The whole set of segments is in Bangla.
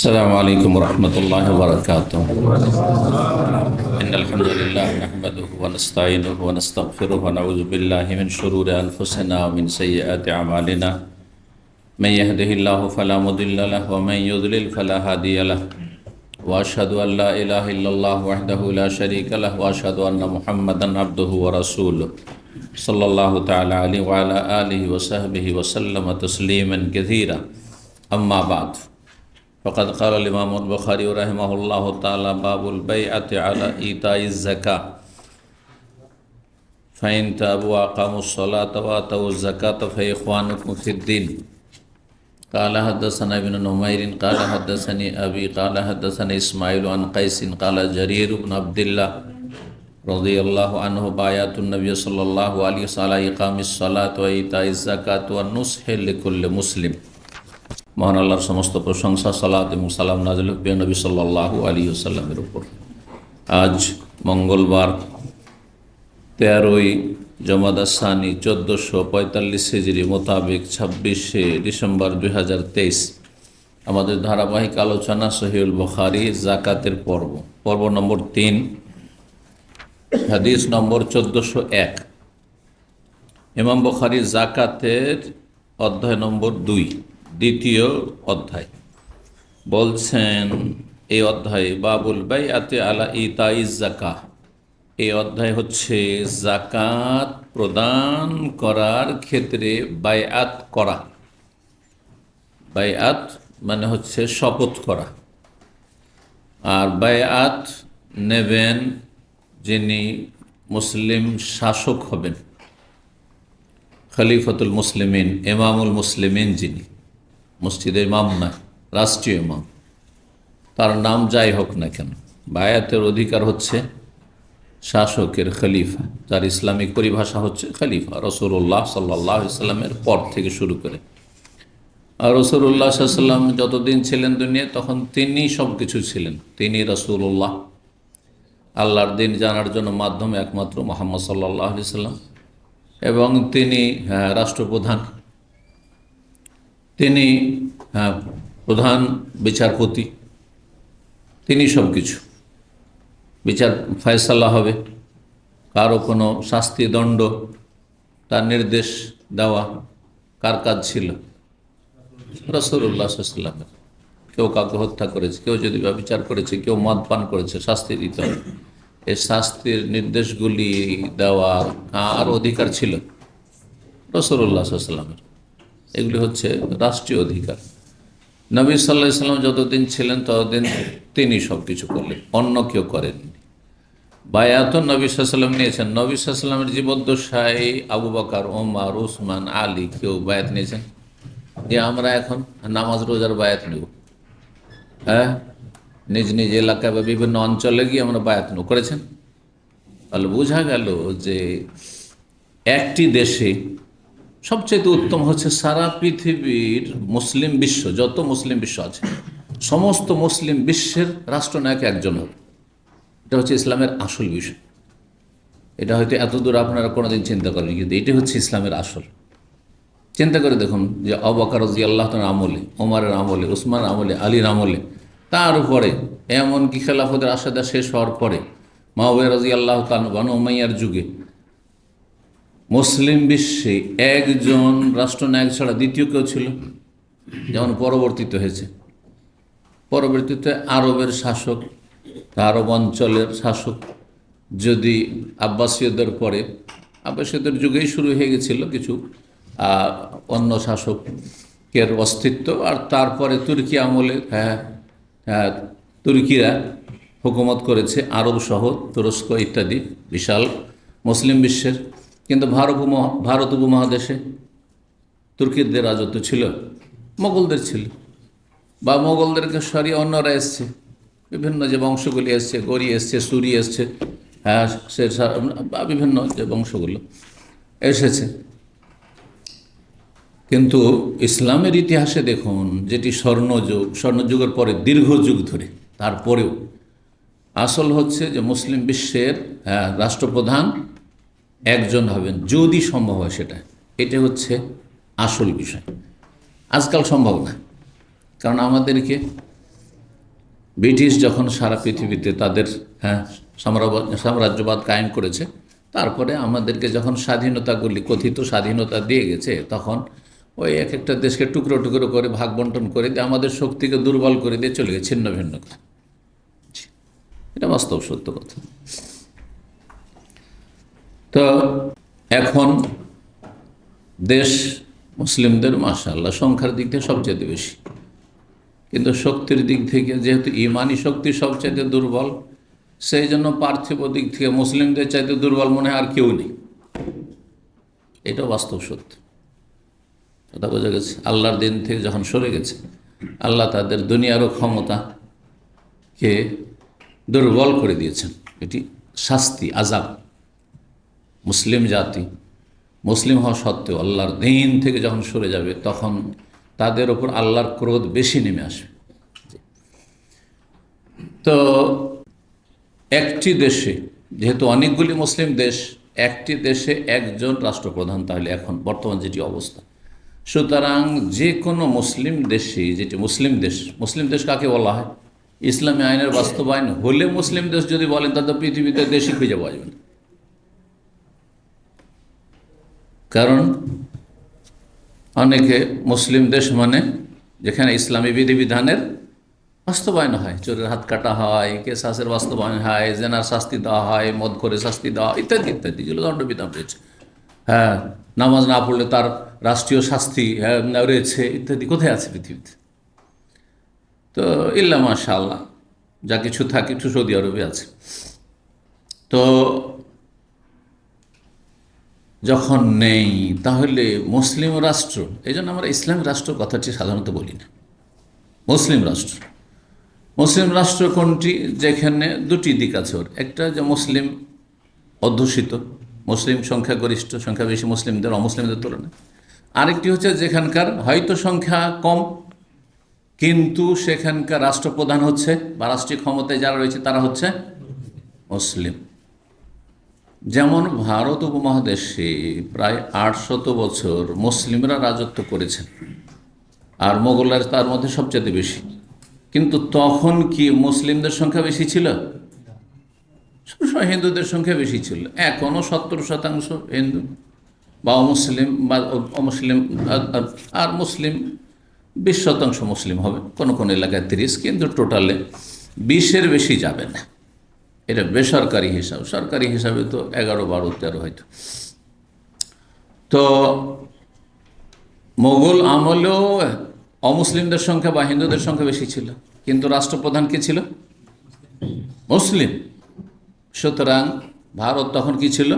السلام عليكم ورحمة الله وبركاته. إن الحمد لله نحمده ونستعينه ونستغفره ونعوذ بالله من شرور أنفسنا ومن سيئات أعمالنا. من يهده الله فلا مضل له ومن يضلل فلا هادي له. وأشهد أن لا إله إلا الله وحده لا شريك له وأشهد أن محمدا عبده ورسوله صلى الله تعالى عليه وعلى آله وصحبه وسلم تسليما كثيرا. أما بعد فقد قال الإمام البخاري رحمه الله تعالى باب البيعة على إيتاء الزكاة فإن تابوا وأقاموا الصلاة وآتوا الزكاة فإخوانكم في الدين. قال حدثنا ابن نمير قال حدثني أبي قال حدثني إسماعيل عن قيس قال جرير بن عبد الله رضي الله عنه بايعت النبي صلى الله عليه وسلم على إقام الصلاة وإيتاء الزكاة والنصح لكل مسلم. মহান আল্লাহর সমস্ত প্রশংসা, সালাত এবং সালাম নাযিল হোক নবী সাল্লাল্লাহু আলাইহি ওয়াসাল্লামের উপর। আজ মঙ্গলবার 13ই জমাদা সানি 1445 হিজরি মোতাবেক 26শে ডিসেম্বর 2023। আমাদের ধারাবাহিক আলোচনা সহিহুল বুখারী যাকাতের পর্ব নম্বর 3, হাদিস নম্বর 1401। ইমাম বুখারী যাকাতের অধ্যায় নম্বর 2, দ্বিতীয় অধ্যায় বলছেন, এই অধ্যায়ে বাবুল বাইআতি আলা ইতাইজ যাকাহ। এই অধ্যায় হচ্ছে যাকাত প্রদান করার ক্ষেত্রে বায়আত করা। বায়আত মানে হচ্ছে শপথ করা, আর বায়আত নেবেন যিনি মুসলিম শাসক হবেন, খলিফাতুল মুসলিমিন, ইমামুল মুসলিমিন, যিনি মসজিদের ইমাম নয়, রাষ্ট্রীয় ইমাম, তার নাম যাই হোক না কেন, বায়াতের অধিকার হচ্ছে শাসকের, খলিফা, যার ইসলামিক পরিভাষা হচ্ছে খলিফা। রাসূলুল্লাহ সাল্লাল্লাহু আলাইহি ওয়াসাল্লামের পর থেকে শুরু করে, আর রাসূলুল্লাহ সাল্লাল্লাহু আলাইহি ওয়াসাল্লাম যতদিন ছিলেন দুনিয়ায় তখন তিনি সব কিছু ছিলেন। তিনি রাসূলুল্লাহ, আল্লাহর দিন জানার জন্য মাধ্যম একমাত্র মুহাম্মদ সাল্লাল্লাহু আলাইহি ওয়াসাল্লাম, এবং তিনি রাষ্ট্রপ্রধান, তিনি প্রধান বিচারপতি, তিনি সব কিছু। বিচার ফয়সালা হবে, কারো কোনো শাস্তি দণ্ড তার নির্দেশ দেওয়া কার কাজ ছিল? রাসূলুল্লাহ সাল্লাল্লাহু আলাইহি ওয়াসাল্লামের। কেউ কাউকে হত্যা করেছে, কেউ যদি ব্যভিচার করেছে, কেউ মদ পান করেছে, শাস্তি দিতে হবে। এই শাস্তির নির্দেশগুলি দেওয়া কার অধিকার ছিল? রাসূলুল্লাহ সাল্লাল্লাহু আলাইহি ওয়াসাল্লামের। এগুলি হচ্ছে রাষ্ট্রীয় অধিকার। নবী সাল্লাল্লাহু আলাইহি ওয়াসাল্লাম যতদিন ছিলেন ততদিন তিনি সব কিছু করলেন, অন্য কেউ করেননি। বায়াতুন নবী সাল্লাল্লাহু আলাইহি ওয়াসাল্লাম নিয়েছেন। নবী সাল্লাল্লাহু আলাইহি ওয়াসাল্লামের জীবদ্দশায় আবু বকর, ওমর, উসমান, আলী কেউ বায়াত নিয়েছেন যে আমরা এখন নামাজ রোজার বায়াত নেব? নিজ নিজ এলাকায় বা বিভিন্ন অঞ্চলে গিয়ে আমরা বায়াত নেব, করেছেন? তাহলে বোঝা গেল যে একটি দেশে সবচেয়ে উত্তম হচ্ছে সারা পৃথিবীর মুসলিম বিশ্ব, যত মুসলিম বিশ্ব আছে সমস্ত মুসলিম বিশ্বের রাষ্ট্রনায়ক একজন হবে। এটা হচ্ছে ইসলামের আসল বিষয়। এটা হয়তো এতদূর আপনারা কোনোদিন চিন্তা করেন, কিন্তু এটি হচ্ছে ইসলামের আসল। চিন্তা করে দেখুন যে আবু বকর রাদিয়াল্লাহু তাআলা আমলে, ওমরের আমলে, উসমানের আমলে, আলীর আমলে, তার উপরে এমনকি খেলাফতের আশাদা শেষ হওয়ার পরে মুআবিয়া রাদিয়াল্লাহু তাআলা বনু উমাইয়ার যুগে মুসলিম বিশ্বে একজন রাষ্ট্রনায়ক ছাড়া দ্বিতীয় কেউ ছিল? যেমন পরবর্তীতে হয়েছে, পরবর্তীতে আরবের শাসক, আরব অঞ্চলের শাসক, যদি আব্বাসীয়দের পরে, আব্বাসীয়দের যুগেই শুরু হয়ে গেছিল কিছু অন্য শাসকের অস্তিত্ব, আর তারপরে তুর্কি আমলে তুর্কিরা হুকুমত করেছে আরব সহ তুরস্ক ইত্যাদি বিশাল মুসলিম বিশ্বের। কিন্তু ভারত উপমহাদেশে তুর্কিদের রাজত্ব ছিল, মোগলদের ছিল, বা মোগলদেরকে সরিয়ে অন্যরা এসছে, বিভিন্ন যে বংশগুলি এসছে, গরি এসছে, সুরি এসছে, বা বিভিন্ন যে বংশগুলো এসেছে। কিন্তু ইসলামের ইতিহাসে দেখুন, যেটি স্বর্ণযুগের পরে দীর্ঘ যুগ ধরে, তারপরেও আসল হচ্ছে যে মুসলিম বিশ্বের রাষ্ট্রপ্রধান একজন হবেন, যদি সম্ভব হয় সেটা। এটা হচ্ছে আসল বিষয়। আজকাল সম্ভব না, কারণ আমাদেরকে ব্রিটিশ যখন সারা পৃথিবীতে তাদের সাম্রাজ্যবাদ কায়েম করেছে, তারপরে আমাদেরকে যখন স্বাধীনতাগুলি কথিত স্বাধীনতা দিয়ে গেছে, তখন ওই এক একটা দেশকে টুকরো টুকরো করে ভাগ বন্টন করে দিয়ে আমাদের শক্তিকে দুর্বল করে দিয়ে চলে গেছে, ছিন্ন ভিন্ন করে। এটা বাস্তব সত্য কথা। তো এখন দেশ মুসলিমদের মাশাআল্লাহ সংখ্যার দিক থেকে সবচেয়ে বেশি, কিন্তু শক্তির দিক থেকে যেহেতু ইমানি শক্তি সবচাইতে দুর্বল, সেই জন্য পার্থিব দিক থেকে মুসলিমদের চাইতে দুর্বল মনে হয় আর কেউ নেই। এটাও বাস্তব সত্য কথা, বোঝা গেছে। আল্লাহর দিন থেকে যখন সরে গেছে, আল্লাহ তাদের দুনিয়ারও ক্ষমতাকে দুর্বল করে দিয়েছেন। এটি শাস্তি, আযাব। মুসলিম জাতি মুসলিম হওয়া সত্ত্বেও আল্লাহর দিন থেকে যখন সরে যাবে, তখন তাদের ওপর আল্লাহর ক্রোধ বেশি নেমে আসবে। তো একটি দেশে, যেহেতু অনেকগুলি মুসলিম দেশ, একটি দেশে একজন রাষ্ট্রপ্রধান, তাহলে এখন বর্তমান যেটি অবস্থা, সুতরাং যে কোনো মুসলিম দেশে, যেটি মুসলিম দেশ কাকে বলা হয়? ইসলামী আইনের বাস্তবায়ন হলে মুসলিম দেশ যদি বলেন, তাহলে পৃথিবীতে দেশই খুঁজে পাওয়া যাবে না। কারণ অনেকে মুসলিম দেশ মানে যেখানে ইসলামী বিধিবিধানের বাস্তবায়ন হয়, চোরের হাত কাটা হয়, কেসাসের বাস্তবায়ন হয়, জেনার শাস্তি দেওয়া হয়, মদ করে শাস্তি দেওয়া, ইত্যাদি ইত্যাদি, যেগুলো দণ্ডবিধান রয়েছে। নামাজ না পড়লে তার রাষ্ট্রীয় শাস্তি রয়েছে, ইত্যাদি। কোথায় আছে পৃথিবীতে? তো ইল্লা মাশাআল্লাহ যা কিছু থাকে একটু সৌদি আরবে আছে। তো যখন নেই, তাহলে মুসলিম রাষ্ট্র, এই জন্য আমরা ইসলাম রাষ্ট্র কথাটি সাধারণত বলি না। মুসলিম রাষ্ট্র কোনটি? যেখানে দুটি দিক আছে ওর। একটা যে মুসলিম অধ্যুষিত, মুসলিম সংখ্যাগরিষ্ঠ, সংখ্যা বেশি মুসলিমদের অমুসলিমদের তুলনায়। আরেকটি হচ্ছে যেখানকার হয়তো সংখ্যা কম, কিন্তু সেখানকার রাষ্ট্রপ্রধান হচ্ছে বা রাষ্ট্রীয় ক্ষমতায় যারা রয়েছে তারা হচ্ছে মুসলিম। যেমন ভারত উপমহাদেশে প্রায় 800 বছর মুসলিমরা রাজত্ব করেছেন, আর মোগলরা তার মধ্যে সবচেয়ে বেশি। কিন্তু তখন কি মুসলিমদের সংখ্যা বেশি ছিল? সবসময় হিন্দুদের সংখ্যা বেশি ছিল। এখনও 70% হিন্দু বা অমুসলিম, আর মুসলিম 20% মুসলিম হবে, কোনো কোনো এলাকায় 30, কিন্তু টোটালে 20-এর বেশি যাবে না। এটা বেসরকারি হিসাব। সরকারি হিসাবে তো 11, 12, 13 হয়তো। তো মোগল আমলেও অমুসলিমদের সংখ্যা বা হিন্দুদের সংখ্যা বেশি ছিল, কিন্তু রাষ্ট্রপ্রধান কে ছিল? মুসলিম। সুতরাং ভারত তখন কি ছিল?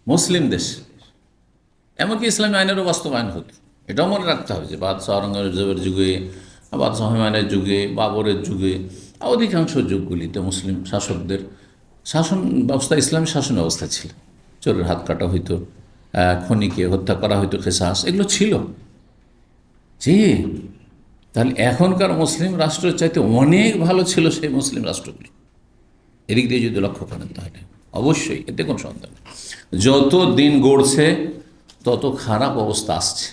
মুসলিম দেশ। এমনকি ইসলামী আইনেরও বাস্তবায়ন হতো। এটাও মনে রাখতে হবে যে বাদশাহ আওরঙ্গজেবের যুগে, বাদশাহ হুমায়ুনের যুগে, বাবরের যুগে, অধিকাংশ যুগগুলিতে মুসলিম শাসকদের শাসন ব্যবস্থা ইসলামী শাসন ব্যবস্থা ছিল। চোরের হাত কাটা হইতো, খনিকে হত্যা করা হইতো, কেসাস, এগুলো ছিল। জি, তাহলে এখনকার মুসলিম রাষ্ট্রের চাইতে অনেক ভালো ছিল সেই মুসলিম রাষ্ট্রগুলি। এদিক দিয়ে যদি লক্ষ্য করেন তাহলে অবশ্যই, এতে কোনো সন্দেহ নেই। যত দিন গড়ছে তত খারাপ অবস্থা আসছে।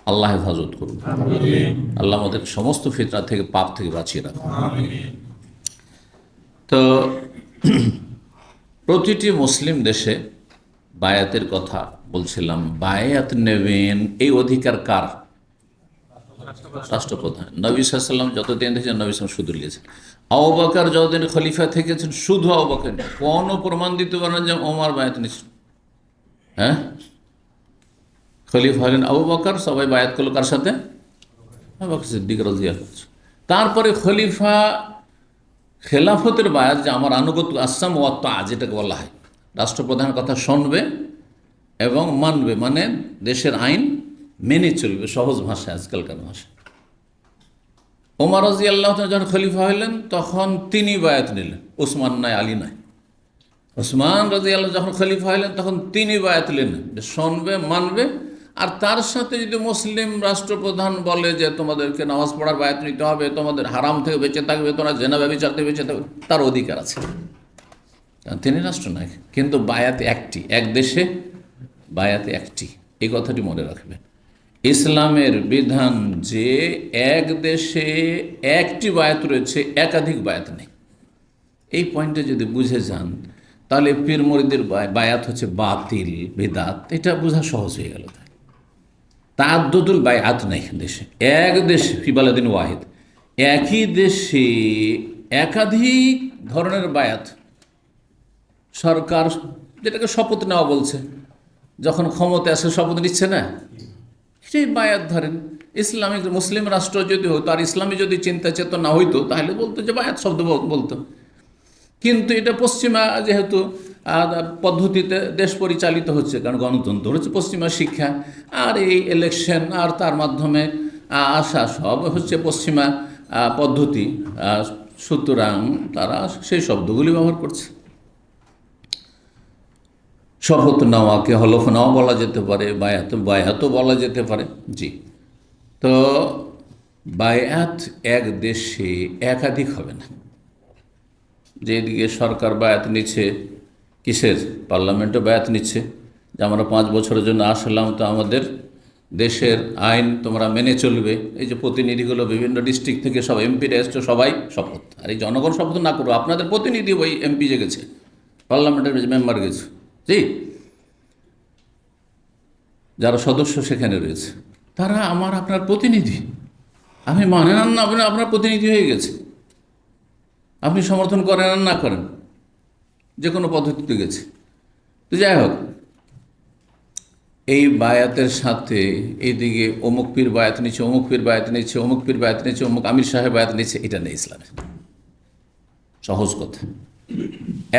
আল্লাহ হেফাজত করুন। আল্লাহ আমাদের সমস্ত ফিতরা থেকে, পাপ থেকে বাঁচিয়ে রাখুন। তো প্রতিটি মুসলিম দেশে বায়াতের কথা বলছিলাম। বায়াত নেবেন এই অধিকার কার? রাষ্ট্রপ্রধান। নবী সাল্লাল্লাহু আলাইহি ওয়াসাল্লাম যতদিন থেকেছেন, নবী সাল্লাল্লাহু আলাইহি ওয়াসাল্লাম শুধু নিয়েছেন। আবু বকর যতদিন খলিফা থেকেছেন, শুধু আবু বকর, কোনো প্রমাণ দিতে পারেন যে ওমর বায়াত নিয়েছেন? খলিফা হলেন আবু বকর, সবাই বায়াত করলো কার সাথে? আবু বকর সিদ্দিক রাদিয়াল্লাহু আনহু। তারপরে খলিফা খেলাফতের বায়াত, যে আমার আনুগত্য, আসসাম ওয়া তা, যেটাকে বলা হয়, রাষ্ট্রপ্রধানের কথা শুনবে এবং মানবে, মানে দেশের আইন মেনে চলবে, সহজ ভাষায়, আজকালকার ভাষায়। ওমর রাদিয়াল্লাহু আনহু যখন খলিফা হলেন, তখন তিনি বায়াত নিলেন, ওসমান নয়, আলী নয়। ওসমান রাদিয়াল্লাহু যখন খলিফা হলেন, তখন তিনি বায়াত নিলেন যে শুনবে, মানবে। আর তার সাথে যদি মুসলিম রাষ্ট্রপ্রধান বলে যে তোমাদেরকে নামাজ পড়ার বায়াত নিতে হবে, তোমাদের হারাম থেকে বেঁচে থাকবে, তোমরা জেনা ব্যভিচার থেকে বেঁচে থাকবে, তার অধিকার আছে, তিনি রাষ্ট্রনায়ক। কিন্তু বায়াত একটি, এক দেশে বায়াত একটি, এই কথাটি মনে রাখবেন। ইসলামের বিধান যে এক দেশে একটি বায়াত রয়েছে, একাধিক বায়াত নেই। এই পয়েন্টে যদি বুঝে যান তাহলে পীর মুরিদের বায়াত হচ্ছে বাতিল, বিদাত, এটা বোঝা সহজ হয়ে গেল। তাআদ্দুদুল বায়াত নেই দেশে, এক দেশ ফি বালাদিন ওয়াহিদ, একই দেশে একাধিক ধরনের বায়াত। সরকার যেটাকে শপথ নেওয়া বলছে, যখন ক্ষমতা আসে শপথ নিচ্ছে না, সেই বায়াত ধরেন। ইসলামিক মুসলিম রাষ্ট্র যদি হতো আর ইসলামী যদি চিন্তা চেতনা হইতো তাহলে বলতো যে বায়াত শব্দ বলতো। কিন্তু এটা পশ্চিমা যেহেতু পদ্ধতিতে দেশ পরিচালিত হচ্ছে, কারণ গণতন্ত্র হচ্ছে পশ্চিমা শিক্ষা, আর এই ইলেকশন আর তার মাধ্যমে আসা সব হচ্ছে পশ্চিমা পদ্ধতি, সুতরাং তারা সেই শব্দগুলি ব্যবহার করছে। শপথ নেওয়াকে হলফ নেওয়া বলা যেতে পারে, বায়াতও বলা যেতে পারে। জি, তো বায়াত এক দেশে একাধিক হবে না। যেদিকে সরকার বায়াত নিচ্ছে, কিসের? পার্লামেন্টও বায়াত নিচ্ছে যে আমরা 5 বছরের জন্য আসলাম, তো আমাদের দেশের আইন তোমরা মেনে চলবে। এই যে প্রতিনিধিগুলো বিভিন্ন ডিস্ট্রিক্ট থেকে সব এমপিরা এসছে, সবাই শপথ। আর এই জনগণ শপথ না করবো, আপনাদের প্রতিনিধি ওই এমপি যে গেছে, পার্লামেন্টের মেম্বার গেছে, জি, যারা সদস্য সেখানে রয়েছে, তারা আপনার প্রতিনিধি। আপনি মানেন না, আপনি আপনার প্রতিনিধি হয়ে গেছে, আপনি সমর্থন করেন আর না করেন, যে কোনো পদ্ধতিতে গেছে। তো যাই হোক, এই বায়াতের সাথে এইদিকে অমুক পীর বায়াত নিচ্ছে, অমুক পীর বায়াত নিচ্ছে, অমুক পীর বায়াত নিচ্ছে, অমুক আমির সাহেব বায়াত নিচ্ছে, এটা নেই ইসলামে। সহজ কথা,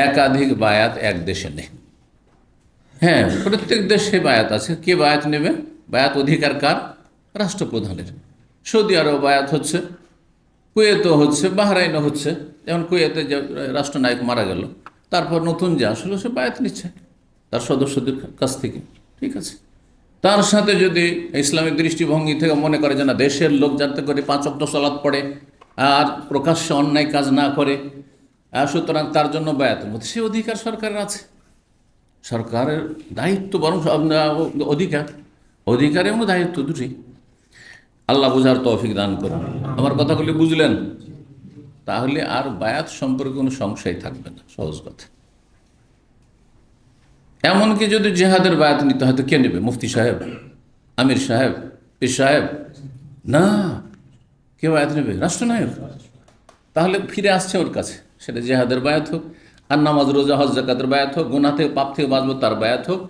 একাধিক বায়াত এক দেশে নেই। হ্যাঁ, প্রত্যেক দেশে বায়াত আছে। কে বায়াত নেবে? বায়াত অধিকার কার? রাষ্ট্রপ্রধানের। সৌদি আরব বায়াত হচ্ছে, কুয়েতও হচ্ছে, বাহরাইনও হচ্ছে। যেমন কুয়েতে যে রাষ্ট্রনায়ক মারা গেল, তারপর নতুন যে আসলে সে বায়াত নিচ্ছে তার সদস্যদের কাছ থেকে, ঠিক আছে। তার সাথে যদি ইসলামিক দৃষ্টিভঙ্গি থেকে মনে করে যে না, দেশের লোক যাতে করে 5 ওয়াক্ত সালাত পড়ে আর প্রকাশ্যে অন্যায় কাজ না করে, সুতরাং তার জন্য বায়াতের মধ্যে সে অধিকার সরকারের আছে। সরকারের দায়িত্ব বরং অধিকার এবং দায়িত্ব দুটি। আল্লাহ বুঝার তৌফিক দান করুন। আমার কথাগুলি বুঝলেন? তাহলে আর বায়াত সম্পর্কে কোনো সংশয় থাকবে না, সহজ কথা। এমনকি যদি জেহাদের বায়াত নিতে হয় তো কে নেবে? মুফতি সাহেব, আমির সাহেব, পীর সাহেব? না, কে বায়াত নেবে? রাষ্ট্রনায়ক। তাহলে ফিরে আসছে ওর কাছে, সেটা জেহাদের বায়াত হোক, আর নামাজ রোজা হজ জাকাতের বায়াত হোক, গুনাহ থেকে পাপ থেকে বাঁচবো তার বায়াত হোক,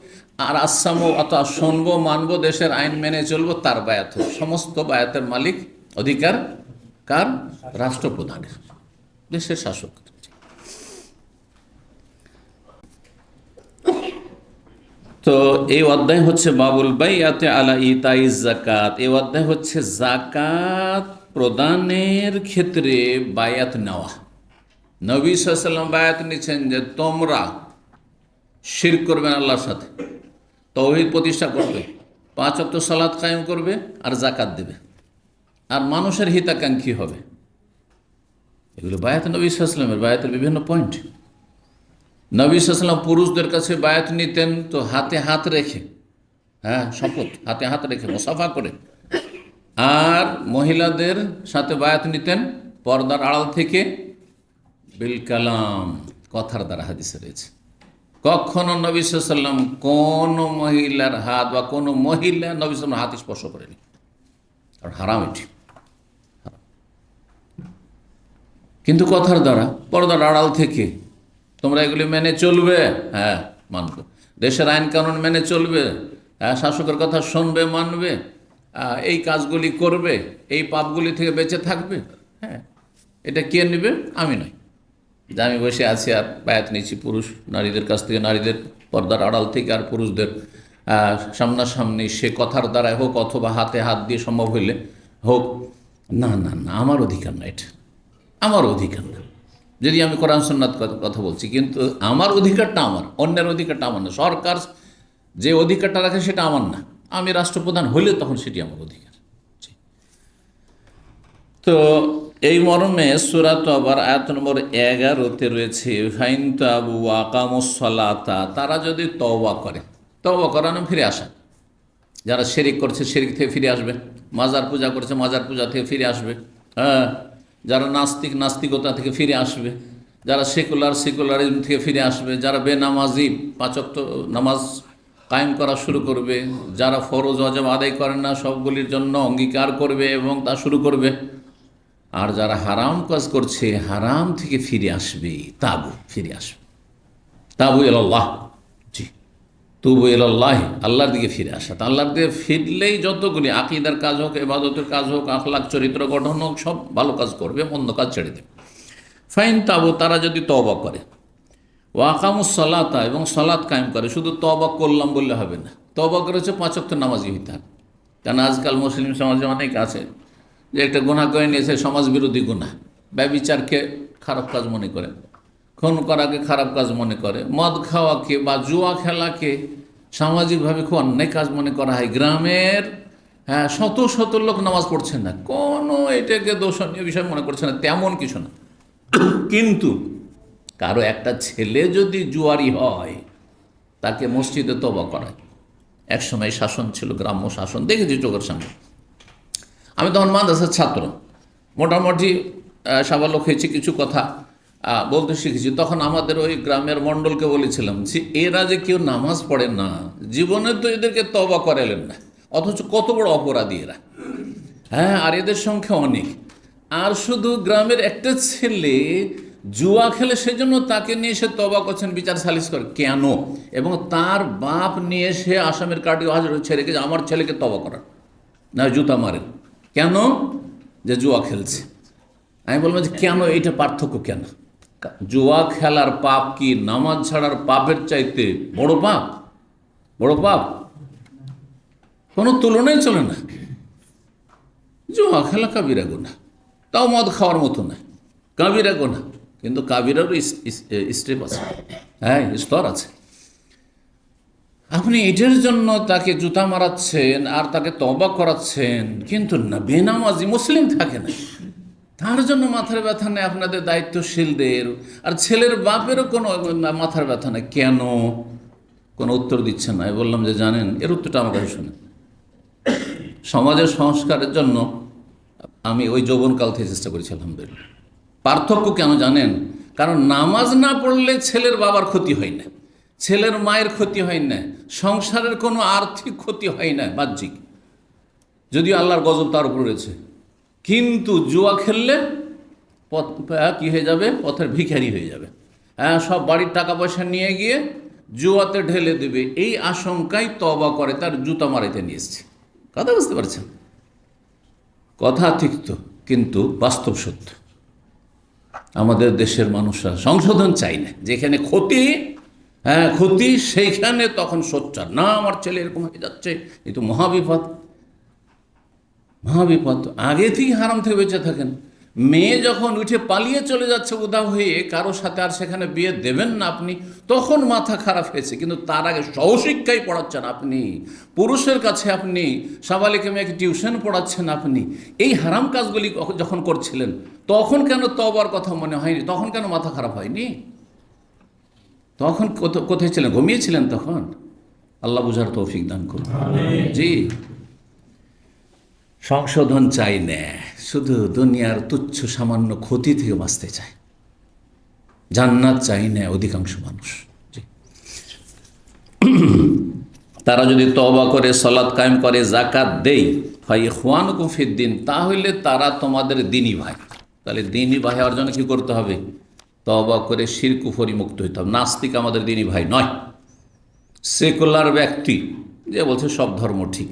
আর আসামো অথবা শুনবো মানবো দেশের আইন মেনে চলবো তার বায়াত হোক। সমস্ত বায়াতের মালিক অধিকার কার? রাষ্ট্রপ্রধানের, দেশের শাসক। তো এই অধ্যায় হচ্ছে বাবুল বাইআতে আলা ইতাইজ যাকাত। এই অধ্যায় হচ্ছে যাকাত প্রদানের ক্ষেত্রে বায়াত নেওয়া। নবী সাল্লাল্লাহু আলাইহি ওয়াসাল্লাম বায়াত নিচ্ছেন যে তোমরা শিরক করবে না আল্লাহর সাথে, তাওহীদ প্রতিষ্ঠা করবে, 5 ওয়াক্ত সালাত কায়েম করবে, আর যাকাত দেবে, আর মানুষের হিতাকাঙ্ক্ষী হবে। এগুলো বায়াত নবী সাল্লাল্লাহু আলাইহি ওয়াসাল্লামের বায়াতের বিভিন্ন পয়েন্ট। নবী সাল্লাল্লাহু আলাইহি ওয়াসাল্লাম পুরুষদের কাছে বায়াত নিতেন তো হাতে হাত রেখে, হ্যাঁ, শপথ, হাতে হাত রেখে মুসাফা করে। আর মহিলাদের সাথে বায়াত নিতেন পর্দার আড়াল থেকে, বিল কালাম, কথার দ্বারা হাদিসে রয়েছে। কখনো নবী সাল্লাল্লাহু আলাইহি ওয়াসাল্লাম কোন মহিলার হাত বা কোনো মহিলা নবী সাল্লাল্লাহু আলাইহি ওয়াসাল্লাম হাত স্পর্শ করেনি, কারণ হারাম এটি। কিন্তু কথার দ্বারা, পর্দার আড়াল থেকে তোমরা এগুলি মেনে চলবে, হ্যাঁ মানব, দেশের আইন কানুন মেনে চলবে, হ্যাঁ শাসকের কথা শুনবে, মানবে, এই কাজগুলি করবে, এই পাপগুলি থেকে বেঁচে থাকবে। হ্যাঁ, এটা কে নেবে? আমি নয়, যে আমি বসে আছি আর বায়াত নিচ্ছি পুরুষ নারীদের কাছ থেকে, নারীদের পর্দার আড়াল থেকে, আর পুরুষদের সামনাসামনি, সে কথার দ্বারাই হোক অথবা হাতে হাত দিয়ে সম্ভব হইলে হোক। না না না, আমার অধিকার না, এটা আমার অধিকার না। যদি আমি কোরআন সুন্নাত কথা বলছি, কিন্তু আমার অধিকারটা আমার, অন্যের অধিকারটা আমার না। সরকার যে অধিকারটা রাখে সেটা আমার না, আমি রাষ্ট্রপ্রধান হইলে তখন সেটি আমার অধিকার। তো এই মর্মে সূরা তওবার আয়াত নম্বর 11-তে রয়েছে, ফাইন তাবু ওয়া আকামুস সালাতা, তারা যদি তওবা করে, তওবা করানো ফিরে আসা, যারা শিরিক করছে শিরিক থেকে ফিরে আসবে, মাজার পূজা করছে মাজার পূজা থেকে ফিরে আসবে, হ্যাঁ, যারা নাস্তিক নাস্তিকতা থেকে ফিরে আসবে, যারা সেকুলারিজম থেকে ফিরে আসবে, যারা বেনামাজি 5 ওয়াক্ত নামাজ কায়েম করা শুরু করবে, যারা ফরজ ওয়াজিব আদায় করেন না সবগুলির জন্য অঙ্গীকার করবে এবং তা শুরু করবে, আর যারা হারাম কাজ করছে হারাম থেকে ফিরে আসবে, ফিরে আসবে, তাবু ইলাল্লাহ, জি, তুবু ইলাল্লাহ, আল্লাহর দিকে ফিরে আসা। তা আল্লাহর দিকে ফিরলেই যতগুলি আকিদার কাজ হোক, ইবাদতের কাজ হোক, আখলাক চরিত্র গঠন হোক, সব ভালো কাজ করবে, মন্দ কাজ ছেড়ে দেবে। ফাইন তাবু, তারা যদি তওবা করে, ওয়াকামুস সালাতা, এবং সালাত কায়েম করে, শুধু তওবা করলাম বললে হবে না, তওবা করেছে 5 ওয়াক্ত নামাজি হইতে হবে। কারণ আজকাল মুসলিম সমাজে অনেক আছে যে একটা গুনাহ করে নিয়েছে, সমাজ বিরোধী গুনাহ, ব্যভিচারকে খারাপ কাজ মনে করে, খুন করাকে খারাপ কাজ মনে করে, মদ খাওয়াকে বা জুয়া খেলাকে সামাজিকভাবে খুব অন্যায় কাজ মনে করা হয়। গ্রামের শত শত লোক নামাজ পড়ছেন না, কোনো এটাকে দোষণীয় বিষয় মনে করছে না, তেমন কিছু না। কিন্তু কারো একটা ছেলে যদি জুয়ারি হয়, তাকে মসজিদে তওবা করায়। একসময় শাসন ছিল, গ্রাম্য শাসন, দেখেছি চোখের সামনে। আমি তখন মাদ্রাসার ছাত্র, মোটামুটি সাবালক হয়েছি, কিছু কথা বলতে শিখেছি। তখন আমাদের ওই গ্রামের মণ্ডলকে বলেছিলাম যে এরা যে কেউ নামাজ পড়ে না, জীবনে তো এদেরকে তওবা করালেন না, অথচ কত বড় অপরাধী এরা, হ্যাঁ, আর এদের সংখ্যা অনেক। আর শুধু গ্রামের একটা ছেলে জুয়া খেলে সেজন্য তাকে নিয়ে এসে তওবা করছেন, বিচার সালিশ করে কেন, এবং তার বাপ নিয়ে এসে আসামের কার্ডিও হাজির হচ্ছে রেখে আমার ছেলেকে তওবা করার, না জুতা মারেন কেন, যে জুয়া খেলছে। আমি বলবো যে কেন, এইটা পার্থক্য কেন? জুয়া খেলার পাপ কি নামাজ ছাড়ার পাপের চাইতে বড় পাপ? বড় পাপ কোনো তুলনাই চলে না। জুয়া খেলা কাবিরা গুনাহ, তাও মদ খাওয়ার মতো না, কাবিরা গুনাহ, কিন্তু কাবিরারও স্টেপ আছে, হ্যাঁ, স্তর আছে। আপনি এটার জন্য তাকে জুতা মারাচ্ছেন আর তাকে তওবা করাচ্ছেন, কিন্তু না, বেনামাজি মুসলিম থাকে না, তার জন্য মাথার ব্যথা নেই আপনাদের দায়িত্বশীলদের, আর ছেলের বাপেরও কোনো মাথার ব্যথা নেই। কেন? কোনো উত্তর দিচ্ছেন না। আমি বললাম যে জানেন, এর উত্তরটা আমার কাছে শোনেন। সমাজের সংস্কারের জন্য আমি ওই যৌবনকাল থেকে চেষ্টা করেছি, আলহামদুলিল্লাহ। পার্থক্য কেন জানেন? কারণ নামাজ না পড়লে ছেলের বাবার ক্ষতি হয় না, ছেলের মায়ের ক্ষতি হয় না, সংসারের কোনো আর্থিক ক্ষতি হয় না বাহ্যিক, যদিও আল্লাহর গজব তার উপর রয়েছে। কিন্তু জুয়া খেললে পথ কী হয়ে যাবে? পথের ভিখারি হয়ে যাবে, হ্যাঁ, সব বাড়ির টাকা পয়সা নিয়ে গিয়ে জুয়াতে ঢেলে দেবে, এই আশঙ্কায় তওবা করে তার জুতা মারাইতে নিয়ে এসছে। কথা বুঝতে পারছেন? কথা ঠিক তো, কিন্তু বাস্তব সত্য। আমাদের দেশের মানুষরা সংশোধন চাই না, যেখানে ক্ষতি, হ্যাঁ ক্ষতি, সেইখানে তখন সোচ্চার, না আমার ছেলে এরকম হয়ে যাচ্ছে, এই তো মহাবিপদ, মহাবিপদ। আগে থেকে হারাম থেকে বেঁচে থাকেন। মেয়ে যখন উঠে পালিয়ে চলে যাচ্ছে উধাও হয়ে, কারোর সাথে আর সেখানে বিয়ে দেবেন না আপনি, তখন মাথা খারাপ হয়েছে। কিন্তু তার আগে সহশিক্ষাই পড়াচ্ছেন আপনি, পুরুষের কাছে আপনি সাবালিকা মেয়েকে টিউশন পড়াচ্ছেন আপনি, এই হারাম কাজগুলি যখন করছিলেন, তখন কেন তওবার কথা মনে হয়নি? তখন কেন মাথা খারাপ হয়নি? তখন কোথায় ছিলেন? ঘুমিয়েছিলেন তখন? আল্লাহ বুঝার তৌফিক দান করুন। জি, সংশোধন চাই না, শুধু দুনিয়ার তুচ্ছ সামান্য ক্ষতি থেকে বাঁচতে চায়, জান্নাত চাই না অধিকাংশ মানুষ। তারা যদি তওবা করে, সালাত কায়েম করে, যাকাত দেয়, ফাইখওয়ানুকুম ফিদ্দিন, তাহলে তারা তোমাদের দ্বীনি ভাই। তাহলে দ্বীনি ভাই হওয়ার জন্য কী করতে হবে? তওবা করে শিরক কুফরি মুক্ত হইতে হবে। নাস্তিক আমাদের দ্বীনি ভাই নয়। সেকুলার ব্যক্তি যে বলছে সব ধর্ম ঠিক,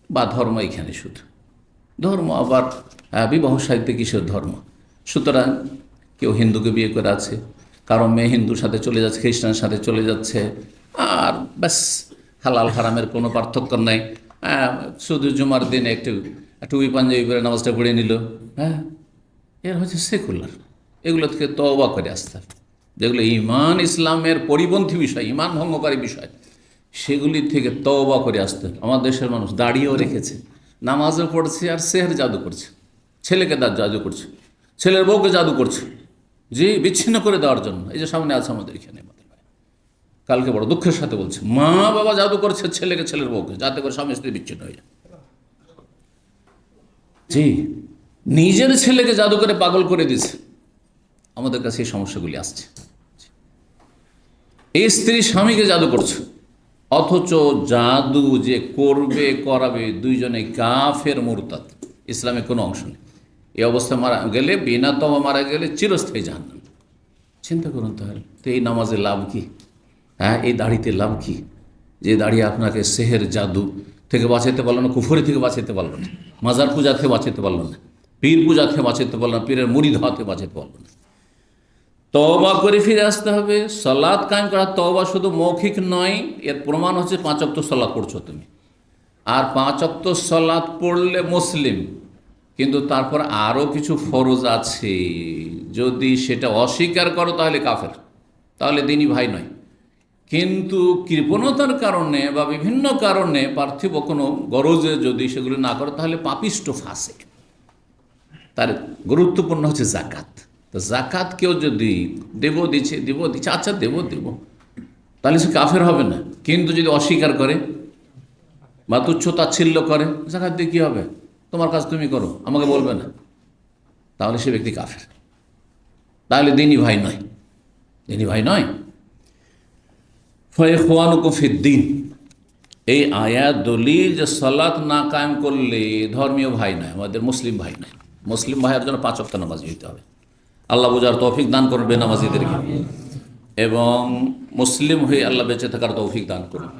বা ধর্ম এখানে শুধু ধর্ম, আবার বিবাহ সাহিত্যে কিসের ধর্ম? সুতরাং কেউ হিন্দুকে বিয়ে করে আছে, কারো মেয়ে হিন্দুর সাথে চলে যাচ্ছে, খ্রিস্টানের সাথে চলে যাচ্ছে, আর ব্যাস হালাল হারামের কোনো পার্থক্য নাই। শুধু জুমার দিনে একটু টুপি পাঞ্জাবি পরে নামাজটা পড়ে নিল, হ্যাঁ, এর হচ্ছে সেকুলার। এগুলো থেকে তওবা করে আসতে হবে। যেগুলো ঈমান ইসলামের পরিপন্থী বিষয়, ঈমান ভঙ্গকারী বিষয়, সেগুলি থেকে তওবা করে আসতে হবে। আমার দেশের মানুষ দাড়িয়েও রেখেছে, নামাজও পড়ছে, আর সেহের জাদু করছে, ছেলেকে জাদু করছে, ছেলের বউকে জাদু করছে, জি, বিচ্ছিন্ন করে দেওয়ার জন্য। এই যে সামনে আছে আমাদের এখানে, আমাদের কালকে বড় দুঃখের সাথে বলছে, মা বাবা জাদু করছে ছেলেকে ছেলের বউকে, যাতে করে স্বামী স্ত্রী বিচ্ছিন্ন হয়ে যায়। জি, নিজের ছেলেকে জাদু করে পাগল করে দিয়েছে। আমাদের কাছে এই সমস্যাগুলি আসছে। এই স্ত্রী স্বামীকে জাদু করছে, অথচ জাদু যে করবে করাবে দুইজনে কাফের মুরতাদ, ইসলামে কোনো অংশ নেই। এই অবস্থায় মারা গেলে, বিনা তওবা মারা গেলে চিরস্থায়ী জাহান্নাম। চিন্তা করুন তাহলে, তো এই নামাজে লাভ কি? হ্যাঁ, এই দাড়িতে লাভ কি? যে দাঁড়িয়ে আপনাকে সেহের জাদু থেকে বাঁচাইতে পারলো না, কুফরি থেকে বাঁচাইতে পারলো না, মাজার পূজা থেকে বাঁচাইতে পারলো না, পীর পূজা থেকে বাঁচাইতে পারলো না, পীরের মুড়ি ধোয়া থেকে বাঁচাইতে পারলো না। তওবা করে ফিরে আসতে হবে। সালাত কায়েম করা, তওবা শুধু মৌখিক নয়, এর প্রমাণ হচ্ছে 5 ওয়াক্ত সালাত পড়ছো তুমি। আর 5 ওয়াক্ত সালাত পড়লে মুসলিম, কিন্তু তারপর আরও কিছু ফরজ আছে, যদি সেটা অস্বীকার করো তাহলে কাফের, তাহলে দিনই ভাই নয়। কিন্তু কৃপণতার কারণে বা বিভিন্ন কারণে পার্থিব কোনো গরজে যদি সেগুলো না করো তাহলে পাপিষ্ট ফাসিক। তার গুরুত্বপূর্ণ হচ্ছে জাকাত। তো জাকাত কেউ যদি দেব দিচ্ছে আচ্ছা দেব তাহলে সে কাফের হবে না। কিন্তু যদি অস্বীকার করে বা তুচ্ছ তাচ্ছিল্য করে, জাকাত দিয়ে কী হবে, তোমার কাজ তুমি করো, আমাকে বলবে না, তাহলে সে ব্যক্তি কাফের, তাহলে দিনই ভাই নয়, দিনই ভাই নয়। ফাইখওয়ানুকুম ফিদ্দিন, এই আয়াত দলিল যে সালাত না কায়েম করলে ধর্মীয় ভাই নয়, আমাদের মুসলিম ভাই নয়। মুসলিম ভাইয়ের জন্য 5 ওয়াক্ত নামাজ দিতে হবে। আল্লাহ বোঝার তৌফিক দান করুন বেনামাজিদেরকে, এবং মুসলিম হয়ে আল্লাহ বেঁচে থাকার তৌফিক দান করুন।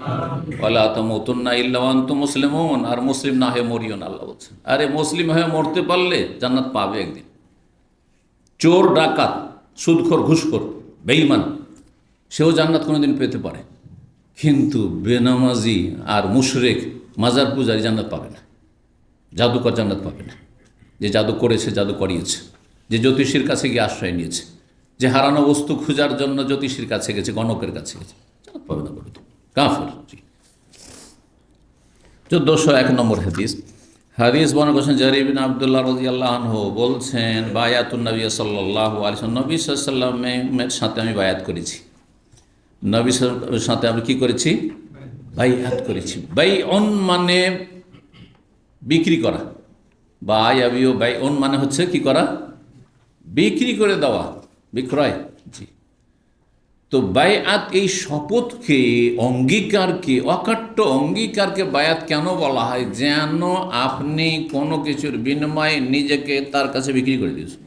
ওয়ালা তামুতুন্না ইল্লা ওয়া আনতুম মুসলিমুন, আর মুসলিম না হয়ে মরিও না, আল্লাহ বলছেন। আরে মুসলিম হয়ে মরতে পারলে জান্নাত পাবে একদিন। চোর, ডাকাত, সুদখোর, ঘুষখোর, বেঈমান, সেও জান্নাত কোনোদিন পেতে পারে, কিন্তু বেনামাজি আর মুশরিক, মাজার পূজারি জান্নাত পাবে না, জাদুকর জান্নাত পাবে না। যে জাদু করেছে, জাদু করিয়েছে, যে জ্যোতিষীর কাছে গিয়ে আশ্রয় নিয়েছে, যে হারানো বস্তু খোঁজার জন্য জ্যোতিষীর কাছে গেছে, গণকের কাছে গেছে, জান্নাত পাবে না, বলে কাফের। 1401 নম্বর হাদিস। হাদিস বর্ণনা করেছেন জারির বিন আব্দুল্লাহ রাদিয়াল্লাহু আনহু বলছেন, বায়াতুন নবী সাল্লাল্লাহু আলাইহি ওয়াসাল্লাম, নবী সাল্লাল্লাহু আলাইহি ওয়াসাল্লামের সাথে আমি বায়াত করেছি। নবী সাল্লাল্লাহু সাথে আমি কি করেছি? বাইআত করেছি। বাইউন মানে বিক্রি করা, বায়াবিউ বাইউন মানে হচ্ছে কি করা? বিক্রি করে দেওয়া, বিক্রয়। জি, তো বায়াত এই শপথকে, অঙ্গীকারকে, অকাট্য অঙ্গীকারকে বায়াত কেন বলা হয়? যেন আপনি কোনো কিছুর বিনিময়ে নিজেকে তার কাছে বিক্রি করে দিয়েছেন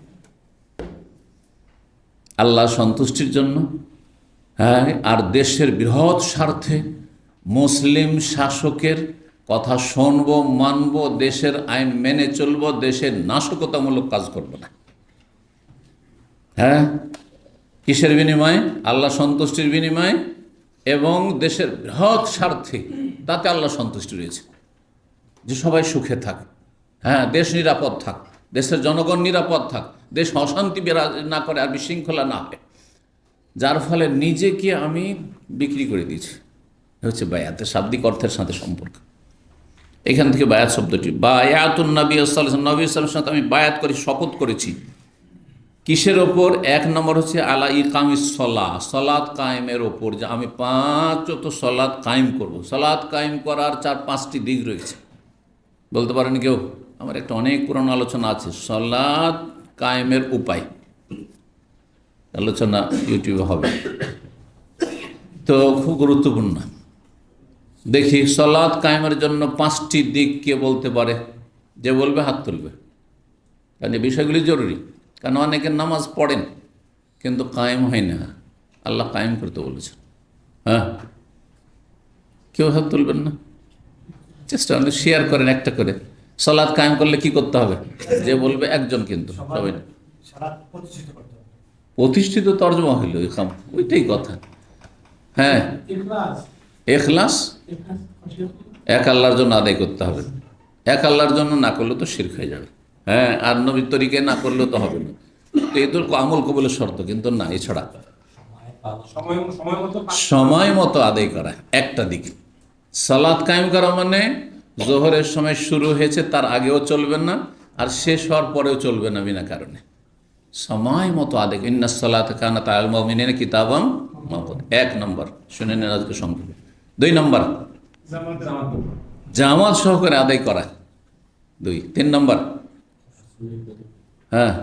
আল্লাহ সন্তুষ্টির জন্য, হ্যাঁ, আর দেশের বৃহৎ স্বার্থে, মুসলিম শাসকের কথা শুনব, মানব, দেশের আইন মেনে চলব, দেশের নাশকতামূলক কাজ করব না। হ্যাঁ, কিসের বিনিময়ে? আল্লাহ সন্তুষ্টির বিনিময়ে, এবং দেশের বৃহৎ স্বার্থে, তাতে আল্লাহ সন্তুষ্টি রয়েছে, যে সবাই সুখে থাক, হ্যাঁ, দেশ নিরাপদ থাক, দেশের জনগণ নিরাপদ থাক, দেশ অশান্তি বিরাজ না করে আর বিশৃঙ্খলা না হয়, যার ফলে নিজেকে আমি বিক্রি করে দিয়েছি। হচ্ছে বায়াতের শাব্দিক অর্থের সাথে সম্পর্ক। এখান থেকে বায়াত শব্দটি, বায়াতুন নবী সাল্লাল্লাহু আলাইহি ওয়াসাল্লাম, নবী সাল্লাল্লাহু আলাইহি ওয়াসাল্লামের সাথে আমি বায়াত করি, শপথ করেছি। কিসের ওপর? 1 নম্বর হচ্ছে আলা ইকামিস সলাহ, সলাৎ কায়েমের ওপর, যে আমি 5 ওয়াক্ত সলাৎ কায়েম করব। সলাৎ কায়েম করার 4-5টি দিক রয়েছে। বলতে পারেন কেউ, আমার একটা অনেক পুরানো আলোচনা আছে সলাৎ কায়েমের উপায়, আলোচনা ইউটিউবে হবে, তো খুব গুরুত্বপূর্ণ। দেখি সলাৎ কায়েমের জন্য 5টি দিক কে বলতে পারে? যে বলবে হাত তুলবে, কারণ এই বিষয়গুলি জরুরি। কারণ অনেকের নামাজ পড়েন কিন্তু কায়েম হয় না, আল্লাহ কায়েম করতে বলেছেন। হ্যাঁ, কেউ হাত তুলবেন না, চেষ্টা করলে শেয়ার করেন একটা করে। সলাৎ কায়েম করলে কি করতে হবে? যে বলবে একজন, কিন্তু সবাই না। প্রতিষ্ঠিত তর্জমা হইল ইকাম, ওইটাই কথা। হ্যাঁ, ইখলাস, এক আল্লাহর জন্য আদায় করতে হবে। এক আল্লাহর জন্য না করলে তো শিরক হয়ে যাবে। হ্যাঁ, আর নবীর তরিকায় না করলেও তো হবে না। তো এ তো আমল কবুলের শর্ত, কিন্তু না, এছাড়া সময় মতো আদায় করা একটা দিক। সালাত কায়েম করা মানে জোহরের সময় শুরু হয়েছে তার আগেও চলবে না, আর শেষ হওয়ার পরেও চলবে না বিনা কারণে। সময় মতো আদায়, ইন্নাস সালাতা কানাত আলাল মুমিনিনা কিতাবাম মাওকুতা। 1 নম্বর শুনে নেন আজকে সংক্ষেপে। 2 নম্বর জামাত সহকারে আদায় করা। 2। 3 নম্বর হ্যাঁ,